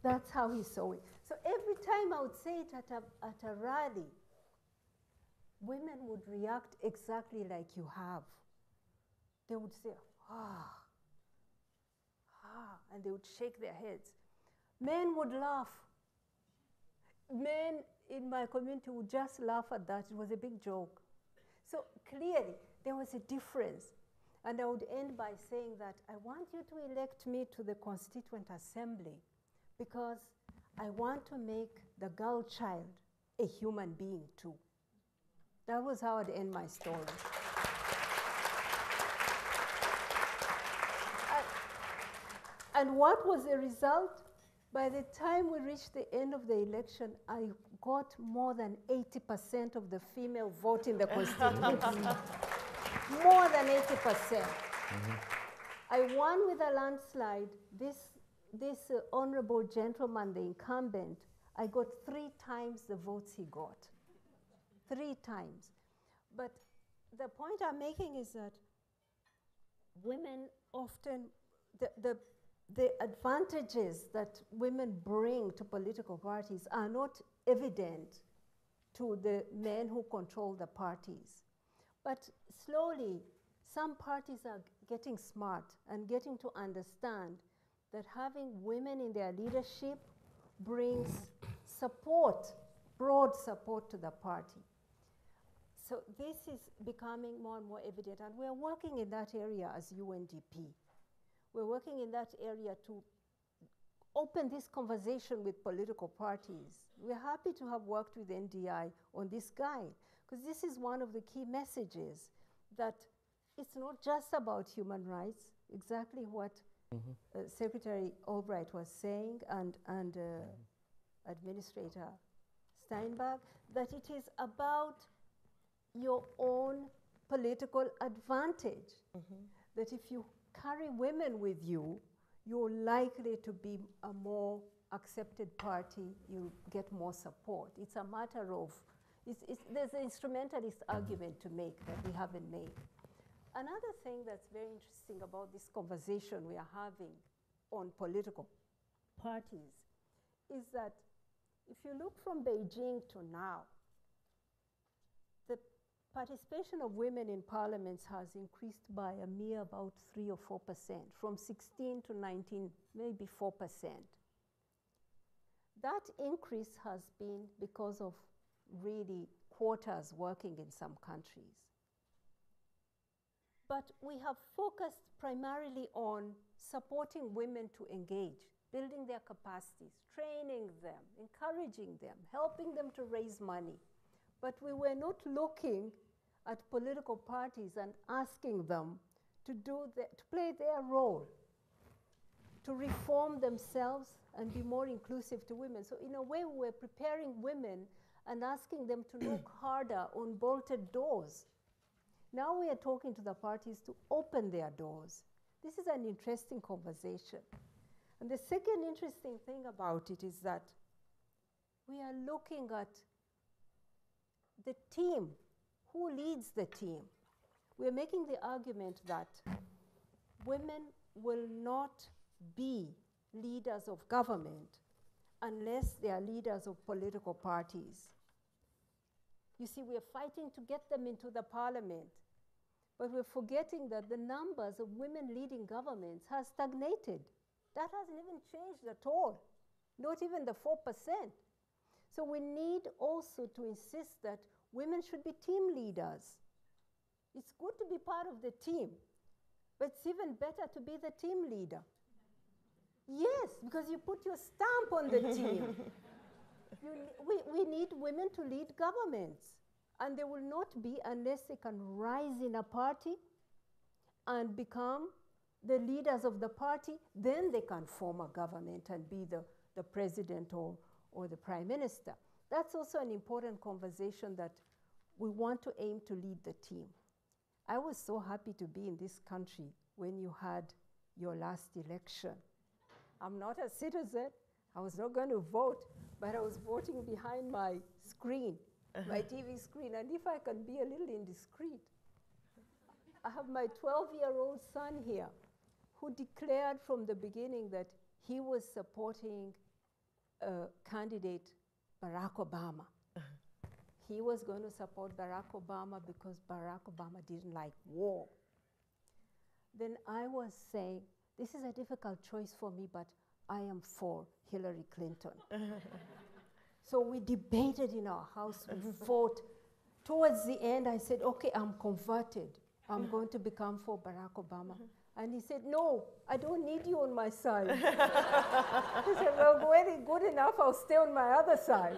That's how he saw it. So every time I would say it at a rally, women would react exactly like you have. They would say, and they would shake their heads. Men would laugh. Men in my community would just laugh at that. It was a big joke. So clearly, there was a difference. And I would end by saying that I want you to elect me to the Constituent Assembly because I want to make the girl child a human being too. That was how I'd end my story. And what was the result? By the time we reached the end of the election, I got more than 80% of the female vote in the constituency. More than 80%. Mm-hmm. I won with a landslide. This honorable gentleman, the incumbent, I got 3 times the votes he got. 3 times. But the point I'm making is that women often, the advantages that women bring to political parties are not evident to the men who control the parties. But slowly, some parties are getting smart and getting to understand that having women in their leadership brings support, broad support to the party. So this is becoming more and more evident, and we're working in that area as UNDP. We're working in that area to open this conversation with political parties. We're happy to have worked with NDI on this guide, because this is one of the key messages, that it's not just about human rights, exactly what Secretary Albright was saying, and Administrator Steinberg, that it is about your own political advantage. That if you carry women with you, you're likely to be a more accepted party, you get more support. It's a matter of, there's an instrumentalist argument to make that we haven't made. Another thing that's very interesting about this conversation we are having on political parties is that if you look from Beijing to now, the participation of women in parliaments has increased by a mere about 3 or 4%, from 16 to 19, maybe 4%. That increase has been because of really quotas working in some countries. But we have focused primarily on supporting women to engage, building their capacities, training them, encouraging them, helping them to raise money. But we were not looking at political parties and asking them to play their role, to reform themselves and be more inclusive to women. So in a way, we were preparing women and asking them to knock harder on bolted doors. Now we are talking to the parties to open their doors. This is an interesting conversation. And the second interesting thing about it is that we are looking at the team. Who leads the team? We are making the argument that women will not be leaders of government unless they are leaders of political parties. You see, we are fighting to get them into the parliament, but we're forgetting that the numbers of women leading governments has stagnated. That hasn't even changed at all, not even the 4%. So we need also to insist that women should be team leaders. It's good to be part of the team, but it's even better to be the team leader. Yes, because you put your stamp on the team. We need women to lead governments, and they will not be unless they can rise in a party and become the leaders of the party. Then they can form a government and be the president or the prime minister. That's also an important conversation, that we want to aim to lead the team. I was so happy to be in this country when you had your last election. I'm not a citizen. I was not going to vote, but I was voting behind my screen, my TV screen. And if I can be a little indiscreet, I have my 12-year-old son here who declared from the beginning that he was supporting candidate Barack Obama. He was going to support Barack Obama because Barack Obama didn't like war. Then I was saying, this is a difficult choice for me, but I am for Hillary Clinton. So we debated in our house, we fought. Towards the end, I said, okay, I'm converted. I'm going to become for Barack Obama. And he said, no, I don't need you on my side. He said, well, when it's good enough, I'll stay on my other side.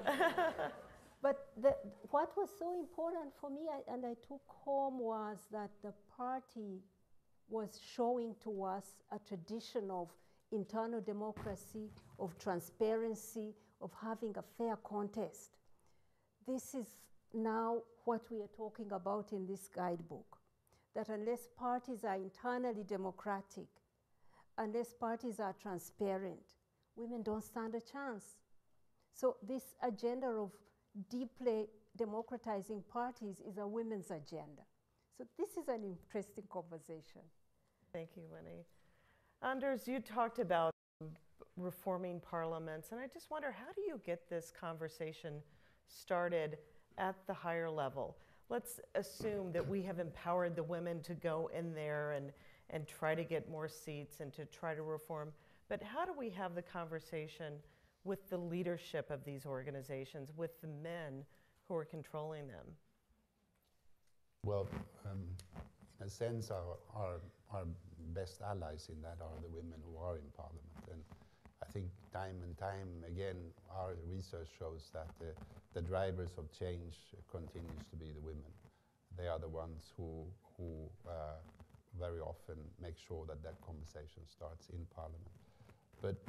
But what was so important for me, and I took home, was that the party was showing to us a tradition of internal democracy, of transparency, of having a fair contest. This is now what we are talking about in this guidebook, that unless parties are internally democratic, unless parties are transparent, women don't stand a chance. So this agenda of deeply democratizing parties is a women's agenda. So this is an interesting conversation. Thank you, Winnie. Anders, you talked about reforming parliaments, and I just wonder, how do you get this conversation started at the higher level? Let's assume that we have empowered the women to go in there and try to get more seats and to try to reform, but how do we have the conversation with the leadership of these organizations, with the men who are controlling them? Well, in a sense, our best allies in that are the women who are in parliament. And I think time and time again, our research shows that the drivers of change continues to be the women. They are the ones who very often make sure that that conversation starts in parliament. But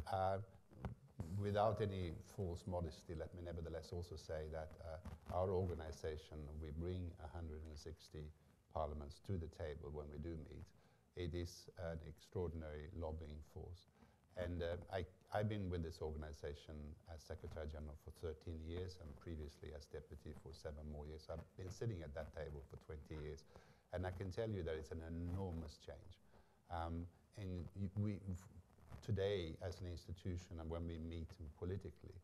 without any false modesty, let me nevertheless also say that our organization, we bring 160 parliaments to the table when we do meet. It is an extraordinary lobbying force. And I've been with this organization as Secretary General for 13 years and previously as Deputy for 7 more years. I've been sitting at that table for 20 years. And I can tell you that it's an enormous change. And today, as an institution, and when we meet politically,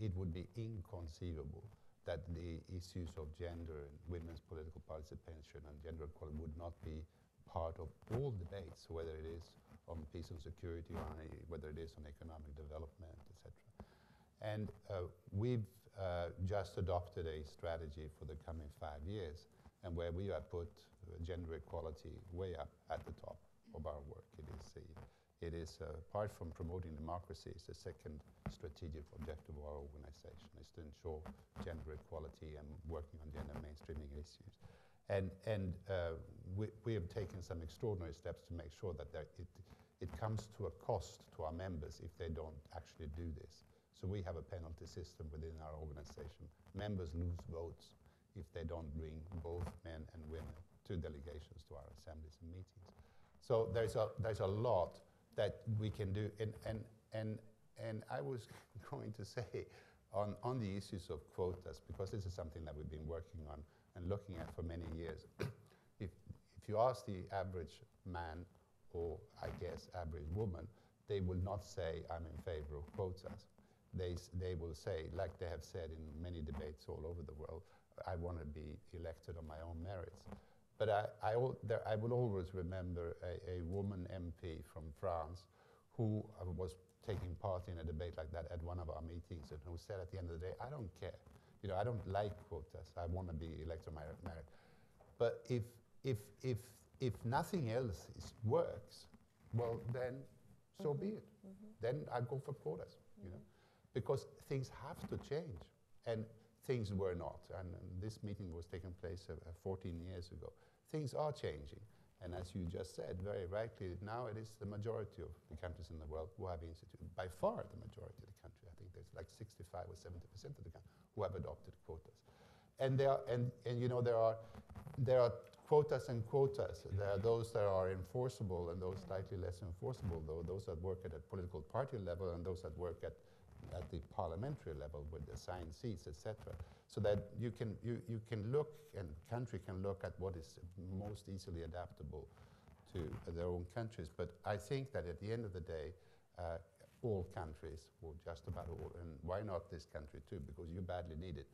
it would be inconceivable that the issues of gender and women's political participation and gender equality would not be part of all debates, whether it is on peace and security, or whether it is on economic development, etc. And we've just adopted a strategy for the coming 5 years, and where we have put gender equality way up at the top of our work. It is apart from promoting democracy, it's the second strategic objective of our organization, is to ensure gender equality and working on gender mainstreaming issues. And we have taken some extraordinary steps to make sure that it comes to a cost to our members if they don't actually do this. So we have a penalty system within our organization. Members lose votes if they don't bring both men and women to delegations to our assemblies and meetings. So there's a lot that we can do, and I was going to say on the issues of quotas, because this is something that we've been working on and looking at for many years. If you ask the average man, or I guess average woman, they will not say, I'm in favor of quotas. They will say, like they have said in many debates all over the world, I want to be elected on my own merits. But I will always remember a woman MP from France who was taking part in a debate like that at one of our meetings, and who said at the end of the day, I don't care. You know, I don't like quotas. I want to be elected on my merit. But if nothing else works, well, then so be it. Then I go for quotas, you know, because things have to change, and things were not. And this meeting was taking place 14 years ago. Things are changing, and as you just said, very rightly, now it is the majority of the countries in the world who have instituted, by far the majority of the country. I think there's like 65 or 70% of the country who have adopted quotas. And there are, and you know, there are quotas and quotas. There are those that are enforceable and those slightly less enforceable, though, those that work at a political party level and those that work at the parliamentary level with assigned seats, etc. So that you can look, and country can look at what is most easily adaptable to their own countries. But I think that at the end of the day, all countries, or just about all, and why not this country too, because you badly need it,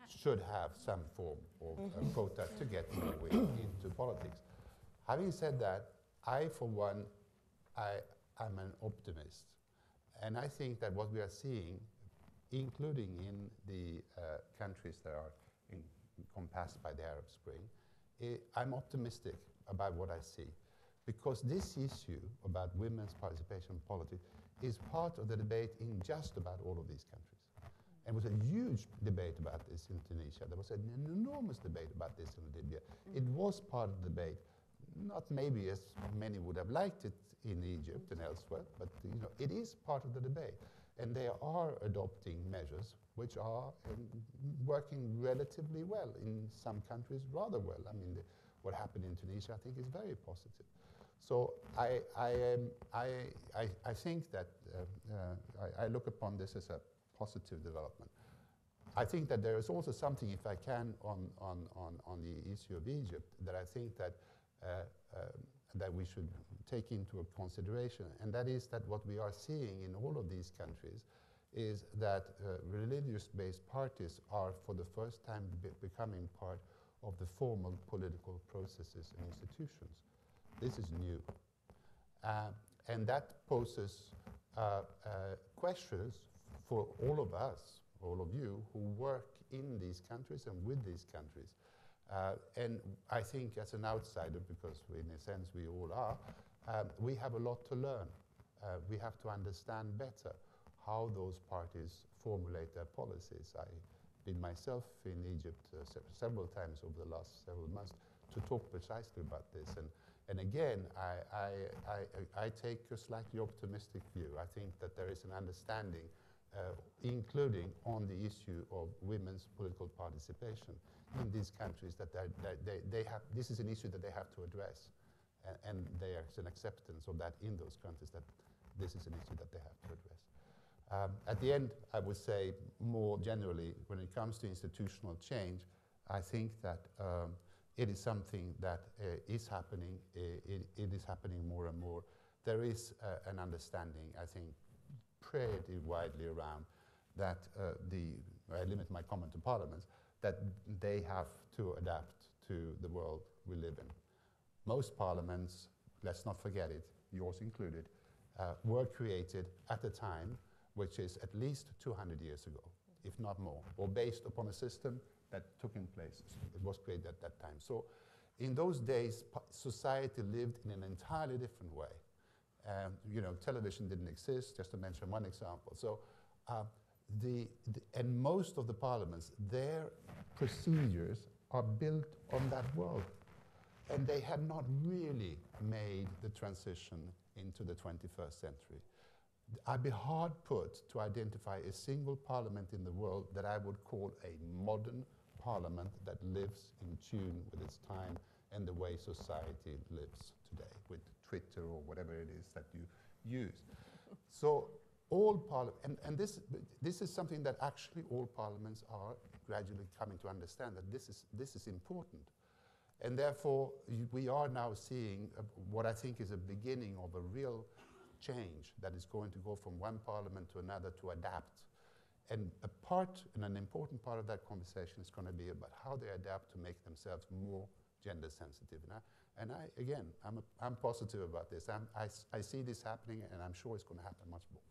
should have some form of quota to get more women into politics. Having said that, I, for one, I'm an optimist. And I think that what we are seeing, including in the countries that are encompassed by the Arab Spring, I'm optimistic about what I see. Because this issue about women's participation in politics is part of the debate in just about all of these countries. And there was a huge debate about this in Tunisia. There was an enormous debate about this in Libya. It was part of the debate, not maybe as many would have liked it in Egypt and elsewhere, but you know, it is part of the debate. And they are adopting measures which are working relatively well, in some countries rather well. I mean, what happened in Tunisia, I think, is very positive. So I think that I look upon this as a positive development. I think that there is also something, if I can, on the issue of Egypt, that I think that that we should take into consideration, and that is that what we are seeing in all of these countries is that religious-based parties are for the first time becoming part of the formal political processes and institutions. This is new. And that poses questions for all of us, all of you, who work in these countries and with these countries. And I think as an outsider, because in a sense we all are, we have a lot to learn. We have to understand better how those parties formulate their policies. I've been myself in Egypt several times over the last several months to talk precisely about this. And again, I take a slightly optimistic view. I think that there is an understanding, including on the issue of women's political participation in these countries, that they have, this is an issue that they have to address. And there's an acceptance of that in those countries, that this is an issue that they have to address. At the end, I would say more generally, when it comes to institutional change, I think that it is something that is happening. It is happening more and more. There is an understanding, I think, pretty widely around that I limit my comment to parliaments, that they have to adapt to the world we live in. Most parliaments, let's not forget it, yours included, were created at a time which is at least 200 years ago, if not more, or based upon a system that took in place. It was created at that time. So in those days, society lived in an entirely different way. You know, television didn't exist, just to mention one example. So, and most of the parliaments, their procedures are built on that world. And they have not really made the transition into the 21st century. I'd be hard put to identify a single parliament in the world that I would call a modern parliament that lives in tune with its time and the way society lives today, with Twitter or whatever it is that you use. So all parliaments, and this is something that actually all parliaments are gradually coming to understand, that this is important. And therefore, we are now seeing what I think is a beginning of a real change that is going to go from one parliament to another to adapt. And an important part of that conversation is going to be about how they adapt to make themselves more gender sensitive. Again, I'm positive about this. I see this happening, and I'm sure it's going to happen much more.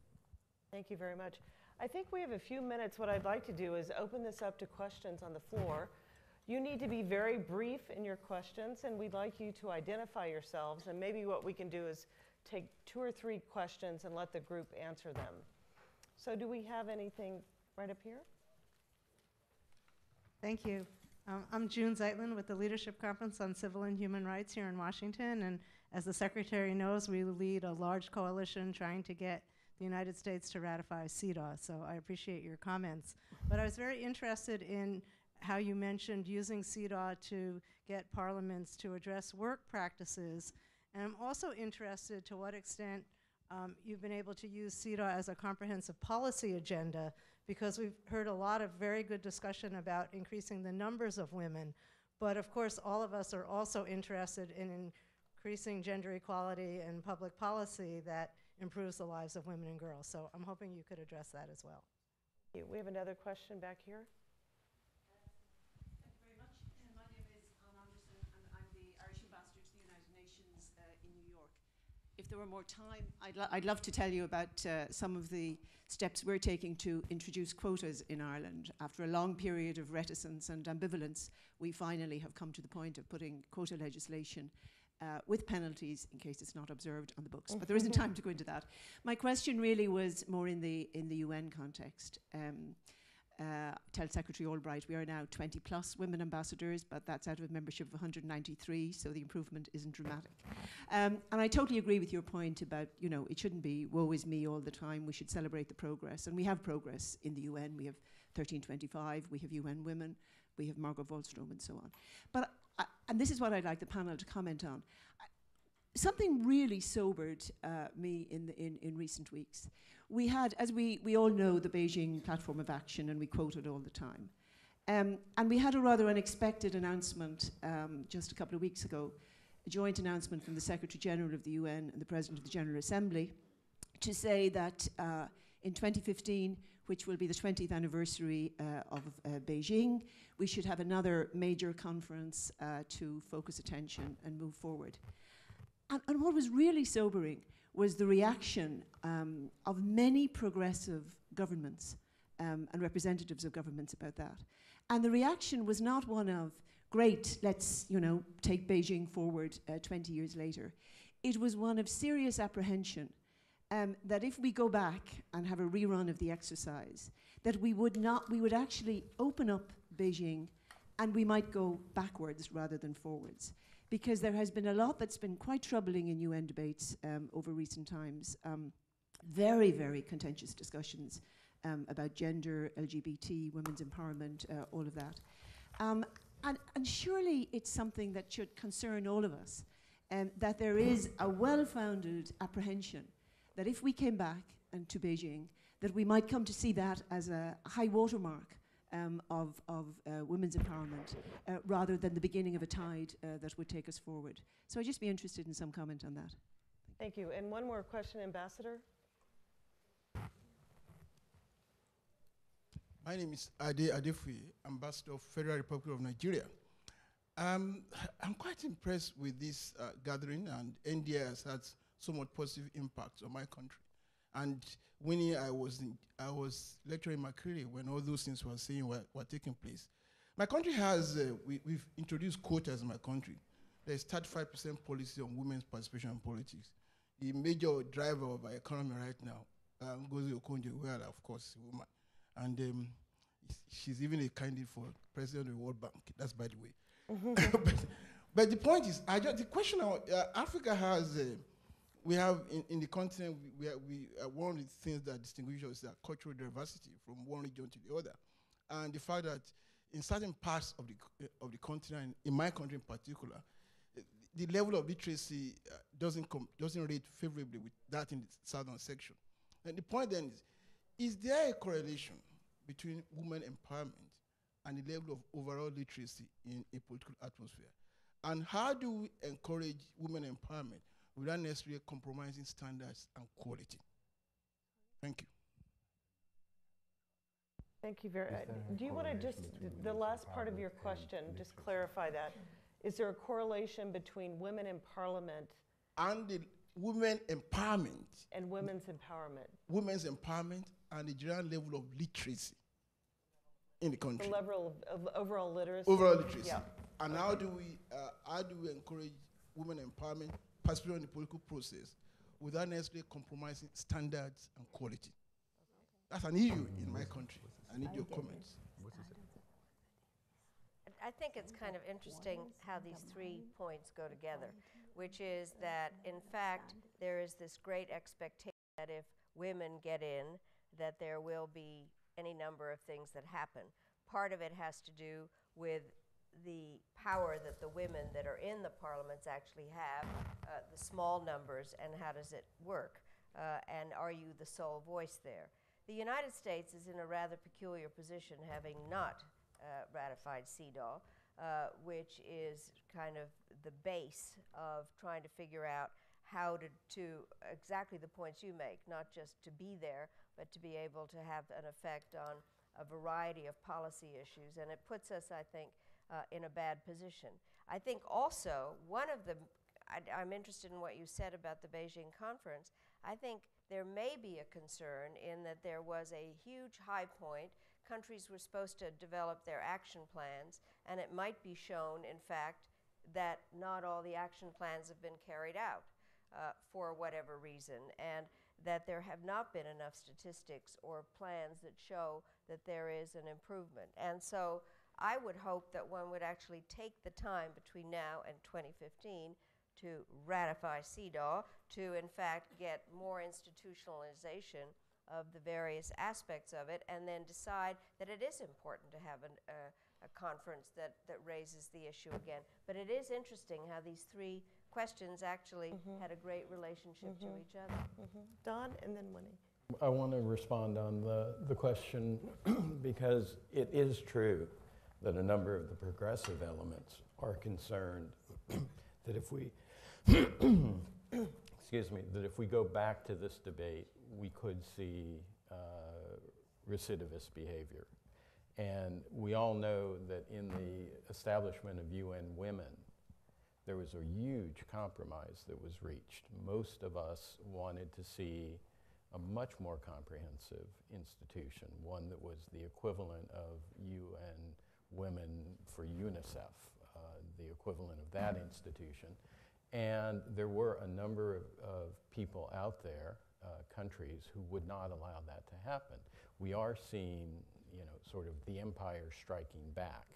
Thank you very much. I think we have a few minutes. What I'd like to do is open this up to questions on the floor. You need to be very brief in your questions, and we'd like you to identify yourselves. And maybe what we can do is take 2 or 3 questions and let the group answer them. So do we have anything right up here? Thank you. I'm June Zeitlin with the Leadership Conference on Civil and Human Rights here in Washington. And as the Secretary knows, we lead a large coalition trying to get the United States to ratify CEDAW. So I appreciate your comments. But I was very interested in how you mentioned using CEDAW to get parliaments to address work practices. And I'm also interested to what extent you've been able to use CEDAW as a comprehensive policy agenda, because we've heard a lot of very good discussion about increasing the numbers of women. But of course, all of us are also interested in increasing gender equality and public policy that improves the lives of women and girls. So I'm hoping you could address that as well. We have another question back here. Thank you very much. My name is Anne Anderson, and I'm the Irish Ambassador to the United Nations in New York. If there were more time, I'd love to tell you about some of the steps we're taking to introduce quotas in Ireland. After a long period of reticence and ambivalence, we finally have come to the point of putting quota legislation with penalties in case it's not observed on the books. But there isn't time to go into that. My question really was more in the UN context. Tell Secretary Albright we are now 20 plus women ambassadors, but that's out of a membership of 193, so the improvement isn't dramatic. And I totally agree with your point about, you know, it shouldn't be woe is me all the time. We should celebrate the progress. And we have progress in the UN. We have 1325, we have UN Women, we have Margot Wallström and so on. But and this is what I'd like the panel to comment on. Something really sobered me in recent weeks. We had, as we all know, the Beijing Platform of Action, and we quote it all the time. And we had a rather unexpected announcement just a couple of weeks ago, a joint announcement from the Secretary General of the UN and the President of the General Assembly to say that in 2015, which will be the 20th anniversary of Beijing, we should have another major conference to focus attention and move forward. And what was really sobering was the reaction of many progressive governments and representatives of governments about that. And the reaction was not one of, great, let's, you know, take Beijing forward 20 years later. It was one of serious apprehension that if we go back and have a rerun of the exercise, that we would actually open up Beijing and we might go backwards rather than forwards. Because there has been a lot that's been quite troubling in UN debates over recent times. Very, very contentious discussions about gender, LGBT, women's empowerment, all of that. And surely it's something that should concern all of us, that there is a well-founded apprehension that if we came back to Beijing, that we might come to see that as a high watermark of women's empowerment rather than the beginning of a tide that would take us forward. So I'd just be interested in some comment on that. Thank you. And one more question, Ambassador. My name is Ade Adefui, Ambassador of Federal Republic of Nigeria. I'm quite impressed with this gathering, and NDI has had somewhat positive impact on my country. And when I was lecturing in Makere when all those things were saying were taking place. My country has, we've introduced quotas in my country. There's 35% policy on women's participation in politics. The major driver of our economy right now, Ngozi Okonjo-Iweala, of course, is a woman. And she's even a candidate for president of the World Bank. That's by the way. but the point is, the question Africa has, we have in the continent, one of the things that distinguishes us is cultural diversity from one region to the other. And the fact that in certain parts of the continent, in my country in particular, the level of literacy doesn't rate favorably with that in the southern section. And the point then is there a correlation between women empowerment and the level of overall literacy in a political atmosphere? And how do we encourage women empowerment without necessarily compromising standards and quality? Thank you. Thank you very much. Do you want to just, the last part of your question, just clarify that. Is there a correlation between women in parliament and the women empowerment? And women's empowerment. Women's empowerment and the general level of literacy in the country. The level of overall literacy. Overall literacy. Yeah. And how do we encourage women empowerment, particularly in the political process, without necessarily compromising standards and quality? That's an issue in my country. I need your comments. I think it's kind of interesting how these 3 points go together, which is that, in fact, there is this great expectation that if women get in, that there will be any number of things that happen. Part of it has to do with the power that the women that are in the parliaments actually have, the small numbers, and how does it work? And are you the sole voice there? The United States is in a rather peculiar position, having not ratified CEDAW, which is kind of the base of trying to figure out how to exactly the points you make, not just to be there, but to be able to have an effect on a variety of policy issues. And it puts us, I think, in a bad position. I think also one of the, I'm interested in what you said about the Beijing conference. I think there may be a concern in that there was a huge high point. Countries were supposed to develop their action plans, and it might be shown, in fact, that not all the action plans have been carried out for whatever reason, and that there have not been enough statistics or plans that show that there is an improvement. And so I would hope that one would actually take the time between now and 2015 to ratify CEDAW, to in fact get more institutionalization of the various aspects of it, and then decide that it is important to have a conference that raises the issue again. But it is interesting how these 3 questions actually had a great relationship to each other. Don, and then Winnie. I want to respond on the question because it is true that a number of the progressive elements are concerned that if we, excuse me, that if we go back to this debate, we could see recidivist behavior. And we all know that in the establishment of UN Women, there was a huge compromise that was reached. Most of us wanted to see a much more comprehensive institution, one that was the equivalent of UN Women for UNICEF, the equivalent of that institution. And there were a number of people out there, countries, who would not allow that to happen. We are seeing, sort of the empire striking back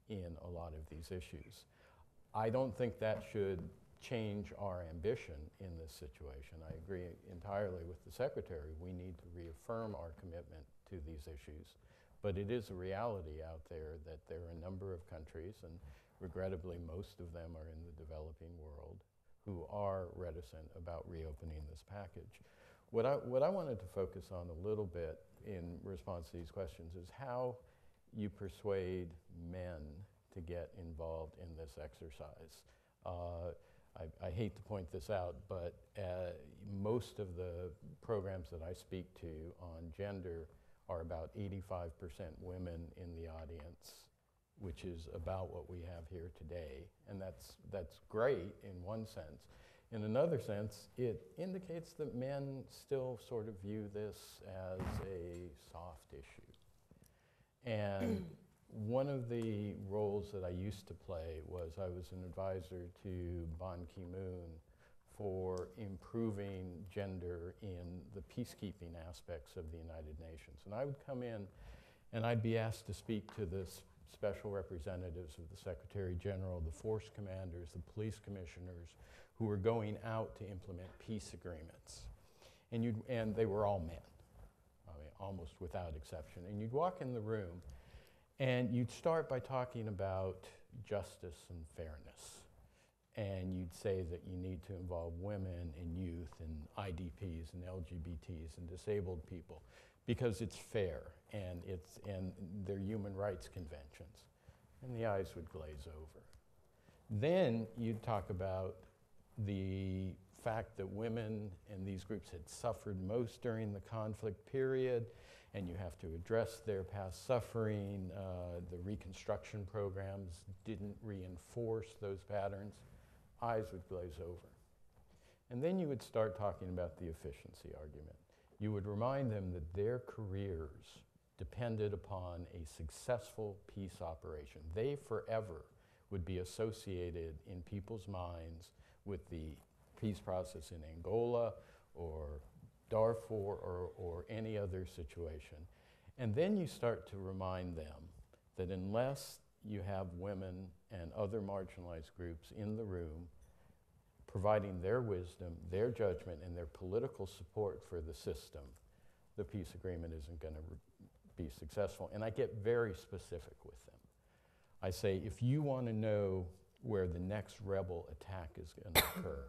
in a lot of these issues. I don't think that should change our ambition in this situation. I agree entirely with the Secretary. We need to reaffirm our commitment to these issues. But it is a reality out there that there are a number of countries, and regrettably most of them are in the developing world, who are reticent about reopening this package. What I wanted to focus on a little bit in response to these questions is how you persuade men to get involved in this exercise. I hate to point this out, but most of the programs that I speak to on gender are about 85% women in the audience, which is about what we have here today. And that's great in one sense. In another sense, it indicates that men still sort of view this as a soft issue. And one of the roles that I used to play was I was an advisor to Ban Ki-moon for improving gender in the peacekeeping aspects of the United Nations. And I would come in and I'd be asked to speak to the special representatives of the Secretary General, the force commanders, the police commissioners, who were going out to implement peace agreements. And they were all men, I mean, almost without exception. And you'd walk in the room and you'd start by talking about justice and fairness. And you'd say that you need to involve women and youth and IDPs and LGBTs and disabled people because it's fair and they're human rights conventions. And the eyes would glaze over. Then you'd talk about the fact that women and these groups had suffered most during the conflict period, and you have to address their past suffering. The reconstruction programs didn't reinforce those patterns. Eyes would glaze over. And then you would start talking about the efficiency argument. You would remind them that their careers depended upon a successful peace operation. They forever would be associated in people's minds with the peace process in Angola or Darfur or any other situation. And then you start to remind them that unless you have women and other marginalized groups in the room providing their wisdom, their judgment, and their political support for the system, the peace agreement isn't going to be successful. And I get very specific with them. I say, if you want to know where the next rebel attack is going to occur,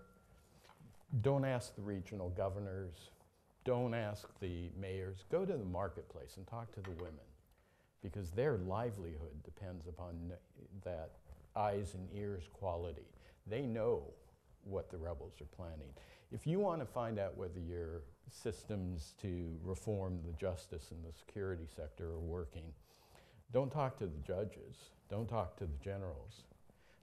don't ask the regional governors, don't ask the mayors, go to the marketplace and talk to the women, because their livelihood depends upon that eyes and ears quality. They know what the rebels are planning. If you want to find out whether your systems to reform the justice and the security sector are working, don't talk to the judges, don't talk to the generals.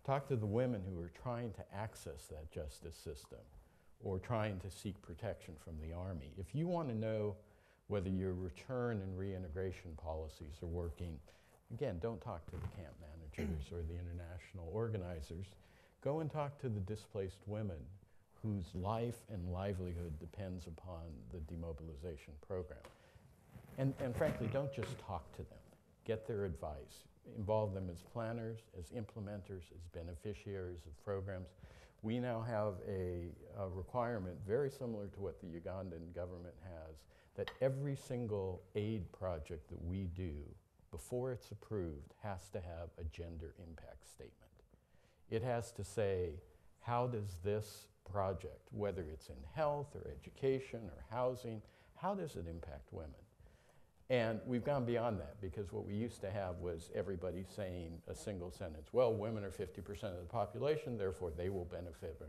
Talk to the women who are trying to access that justice system or trying to seek protection from the army. If you want to know whether your return and reintegration policies are working, again, don't talk to the camp managers or the international organizers. Go and talk to the displaced women whose life and livelihood depends upon the demobilization program. And frankly, don't just talk to them. Get their advice. Involve them as planners, as implementers, as beneficiaries of programs. We now have a requirement very similar to what the Ugandan government has, that every single aid project that we do, before it's approved, has to have a gender impact statement. It has to say, how does this project, whether it's in health or education or housing, how does it impact women? And we've gone beyond that, because what we used to have was everybody saying a single sentence, well, women are 50% of the population, therefore they will benefit.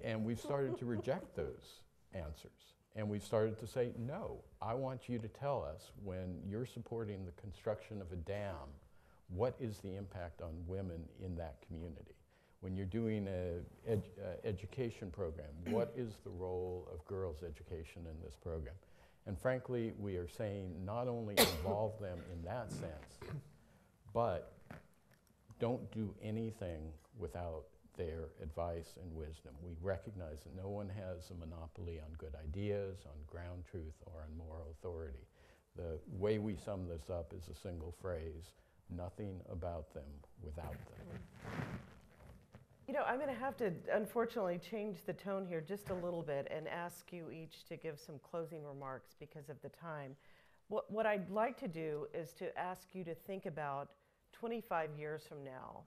And we've started to reject those answers. And we've started to say, no, I want you to tell us, when you're supporting the construction of a dam, what is the impact on women in that community? When you're doing an education program, what is the role of girls' education in this program? And frankly, we are saying not only involve them in that sense, but don't do anything without their advice and wisdom. We recognize that no one has a monopoly on good ideas, on ground truth, or on moral authority. The way we sum this up is a single phrase: nothing about them without them. You know, I'm going to have to, unfortunately, change the tone here just a little bit and ask you each to give some closing remarks because of the time. What I'd like to do is to ask you to think about 25 years from now.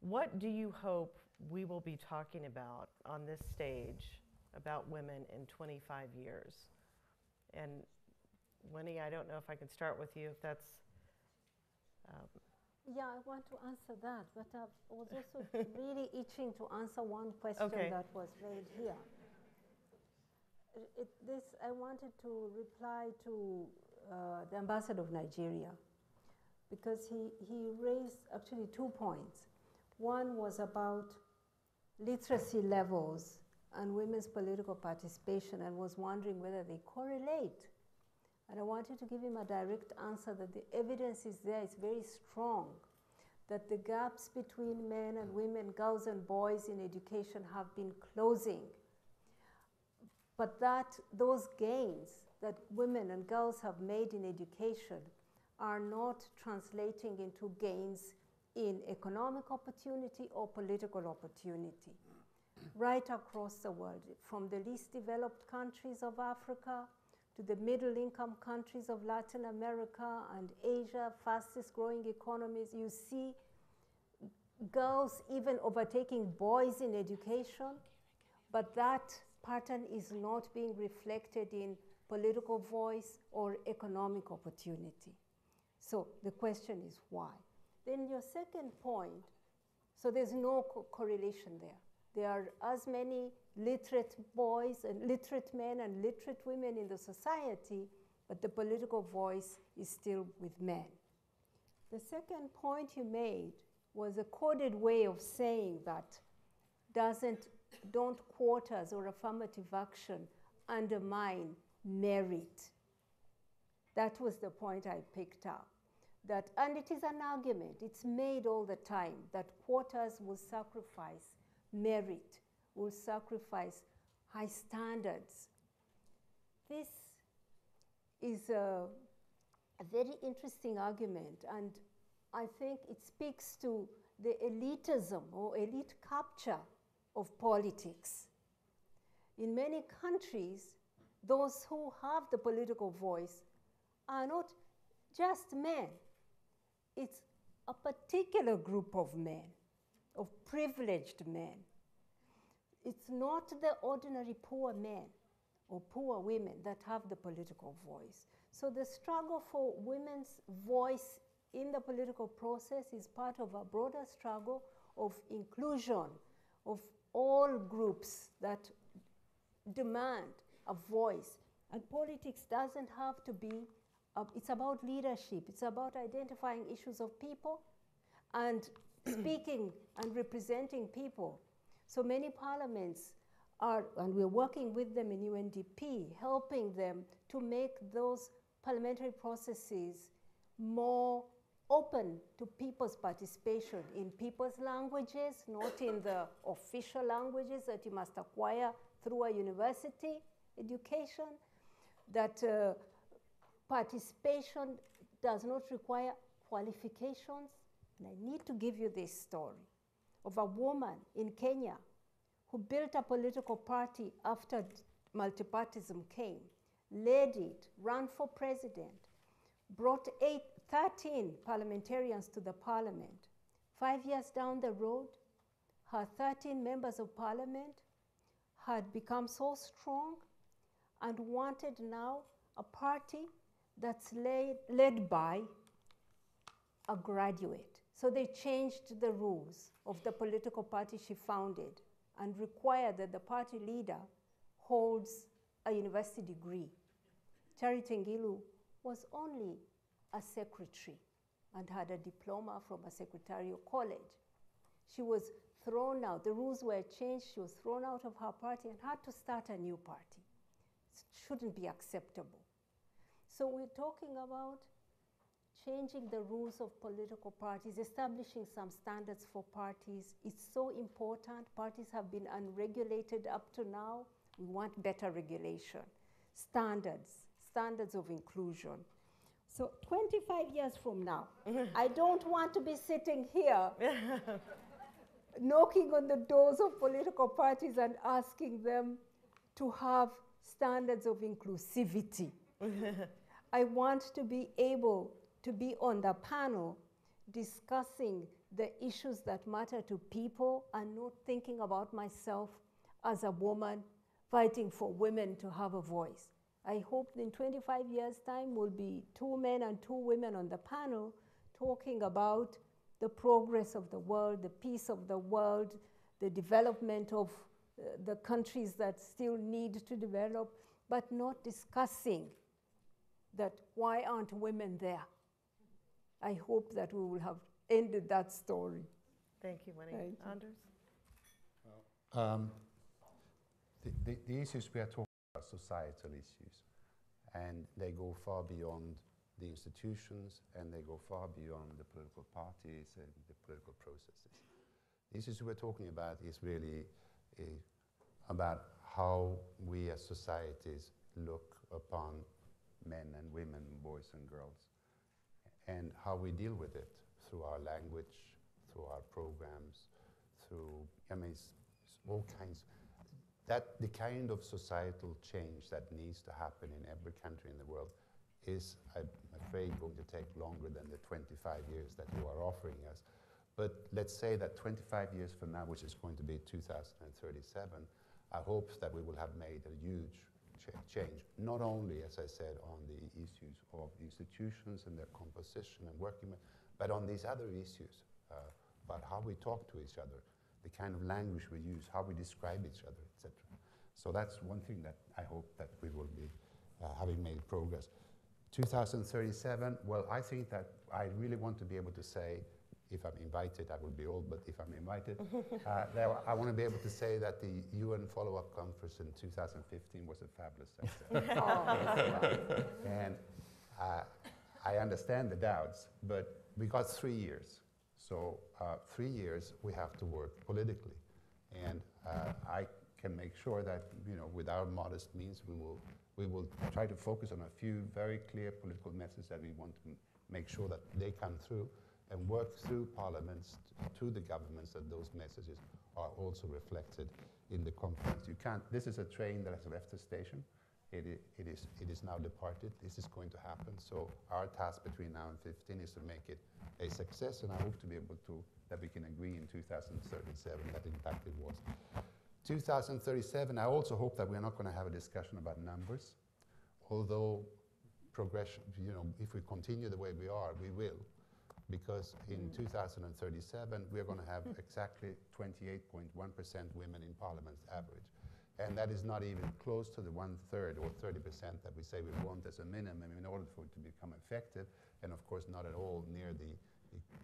What do you hope we will be talking about on this stage about women in 25 years? And Winnie, I don't know if I can start with you, if that's Yeah, I want to answer that, but I was also really itching to answer one question Okay. that was made here. I wanted to reply to the ambassador of Nigeria, because he raised actually 2 points. One was about literacy levels and women's political participation, and was wondering whether they correlate. And I wanted to give him a direct answer that the evidence is there, it's very strong, that the gaps between men and women, girls and boys in education have been closing. But that those gains that women and girls have made in education are not translating into gains in economic opportunity or political opportunity. Right across the world, from the least developed countries of Africa to the middle-income countries of Latin America and Asia, fastest growing economies, you see girls even overtaking boys in education, but that pattern is not being reflected in political voice or economic opportunity. So the question is why? Then your second point, so there's no correlation there. There are as many literate boys and literate men and literate women in the society, but the political voice is still with men. The second point you made was a coded way of saying that don't quotas or affirmative action undermine merit. That was the point I picked up. And it is an argument, it's made all the time, that quotas will sacrifice merit, will sacrifice high standards. This is a very interesting argument, and I think it speaks to the elitism or elite capture of politics. In many countries, those who have the political voice are not just men. It's a particular group of men, of privileged men. It's not the ordinary poor men or poor women that have the political voice. So the struggle for women's voice in the political process is part of a broader struggle of inclusion of all groups that demand a voice. And politics doesn't have to be, it's about leadership. It's about identifying issues of people and speaking and representing people. So many parliaments are, and we're working with them in UNDP, helping them to make those parliamentary processes more open to people's participation in people's languages, not in the official languages that you must acquire through a university education, that participation does not require qualifications. And I need to give you this story of a woman in Kenya who built a political party after multipartyism came, led it, ran for president, brought 13 parliamentarians to the parliament. 5 years down the road, her 13 members of parliament had become so strong and wanted now a party that's led by a graduate. So they changed the rules of the political party she founded and required that the party leader holds a university degree. Charity Ngilu was only a secretary and had a diploma from a secretarial college. She was thrown out. The rules were changed. She was thrown out of her party and had to start a new party. It shouldn't be acceptable. So we're talking about changing the rules of political parties, establishing some standards for parties. It's so important. Parties have been unregulated up to now. We want better regulation. Standards of inclusion. So 25 years from now, I don't want to be sitting here knocking on the doors of political parties and asking them to have standards of inclusivity. I want to be able to be on the panel discussing the issues that matter to people and not thinking about myself as a woman fighting for women to have a voice. I hope in 25 years' time will be 2 men and 2 women on the panel talking about the progress of the world, the peace of the world, the development of the countries that still need to develop, but not discussing that why aren't women there? I hope that we will have ended that story. Thank you, Winnie. Thank you. Anders? The issues we are talking about are societal issues, and they go far beyond the institutions, and they go far beyond the political parties and the political processes. The issues we're talking about is really about how we as societies look upon men and women, boys and girls, and how we deal with it through our language, through our programs, through, I mean, it's all kinds. The kind of societal change that needs to happen in every country in the world is, I'm afraid, going to take longer than the 25 years that you are offering us. But let's say that 25 years from now, which is going to be 2037, I hope that we will have made a huge change, not only, as I said, on the issues of institutions and their composition and working, but on these other issues about how we talk to each other, the kind of language we use, how we describe each other, etc. So that's one thing that I hope that we will be having made progress. 2037, well, I think that I really want to be able to say, if I'm invited, I will be old, but if I'm invited, I want to be able to say that the UN follow-up conference in 2015 was a fabulous success. And I understand the doubts, but we got 3 years. So 3 years we have to work politically. And I can make sure that, you know, with our modest means, we will try to focus on a few very clear political messages that we want to make sure that they come through, and work through parliaments to the governments that those messages are also reflected in the conference. You can't, this is a train that has left the station. It is now departed. This is going to happen. So our task between now and 15 is to make it a success, and I hope to be able to, that we can agree in 2037 that in fact it was. 2037, I also hope that we're not going to have a discussion about numbers, although progression, you know, if we continue the way we are, we will. Because in 2037, we're going to have exactly 28.1% women in parliament average. And that is not even close to the 1/3 or 30% that we say we want as a minimum in order for it to become effective, and of course not at all near the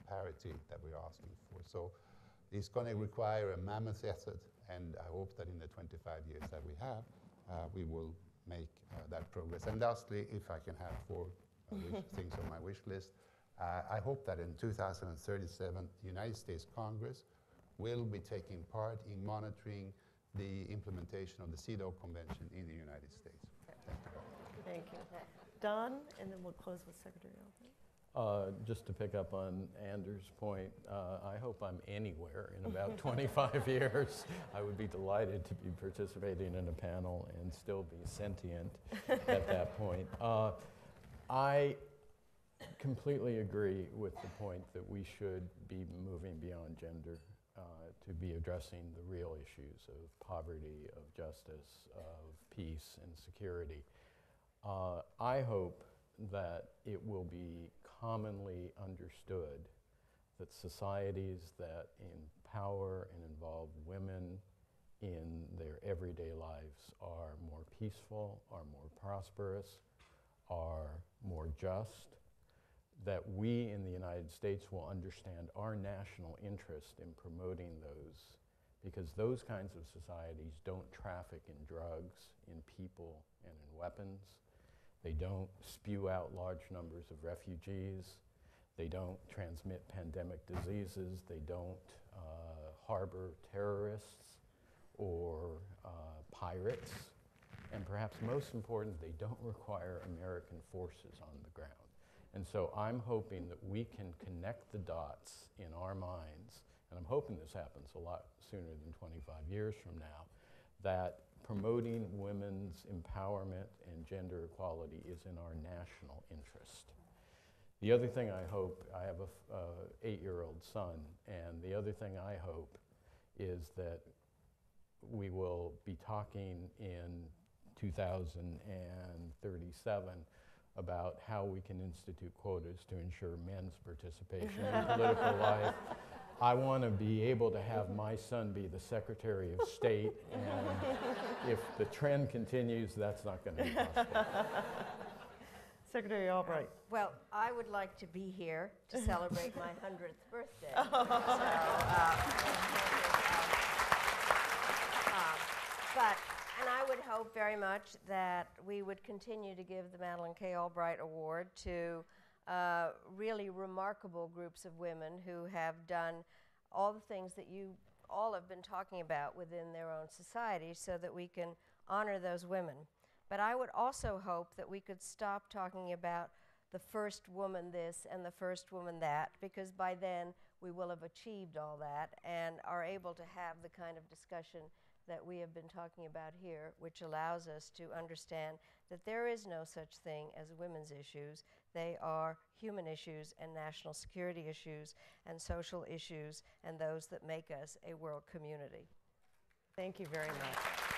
parity that we're asking for. So it's going to require a mammoth effort, and I hope that in the 25 years that we have, we will make that progress. And lastly, if I can have 4 things on my wish list, I hope that in 2037, the United States Congress will be taking part in monitoring the implementation of the CEDAW Convention in the United States. Thank you. Don, and then we'll close with Secretary Alford. Just to pick up on Anders' point, I hope I'm anywhere in about 25 years. I would be delighted to be participating in a panel and still be sentient at that point. I completely agree with the point that we should be moving beyond gender to be addressing the real issues of poverty, of justice, of peace and security. I hope that it will be commonly understood that societies that empower and involve women in their everyday lives are more peaceful, are more prosperous, are more just, that we in the United States will understand our national interest in promoting those, because those kinds of societies don't traffic in drugs, in people, and in weapons. They don't spew out large numbers of refugees. They don't transmit pandemic diseases. They don't harbor terrorists or pirates. And perhaps most important, they don't require American forces on the ground. And so I'm hoping that we can connect the dots in our minds, and I'm hoping this happens a lot sooner than 25 years from now, that promoting women's empowerment and gender equality is in our national interest. The other thing I hope, I have a 8-year-old son, and the other thing I hope is that we will be talking in 2037 about how we can institute quotas to ensure men's participation in political life. I want to be able to have my son be the Secretary of State, and if the trend continues, that's not going to be possible. Secretary Albright. Well, I would like to be here to celebrate my 100th birthday. And I would hope very much that we would continue to give the Madeleine K. Albright Award to really remarkable groups of women who have done all the things that you all have been talking about within their own society, so that we can honor those women. But I would also hope that we could stop talking about the first woman this and the first woman that, because by then we will have achieved all that and are able to have the kind of discussion that we have been talking about here, which allows us to understand that there is no such thing as women's issues. They are human issues and national security issues and social issues, and those that make us a world community. Thank you very much.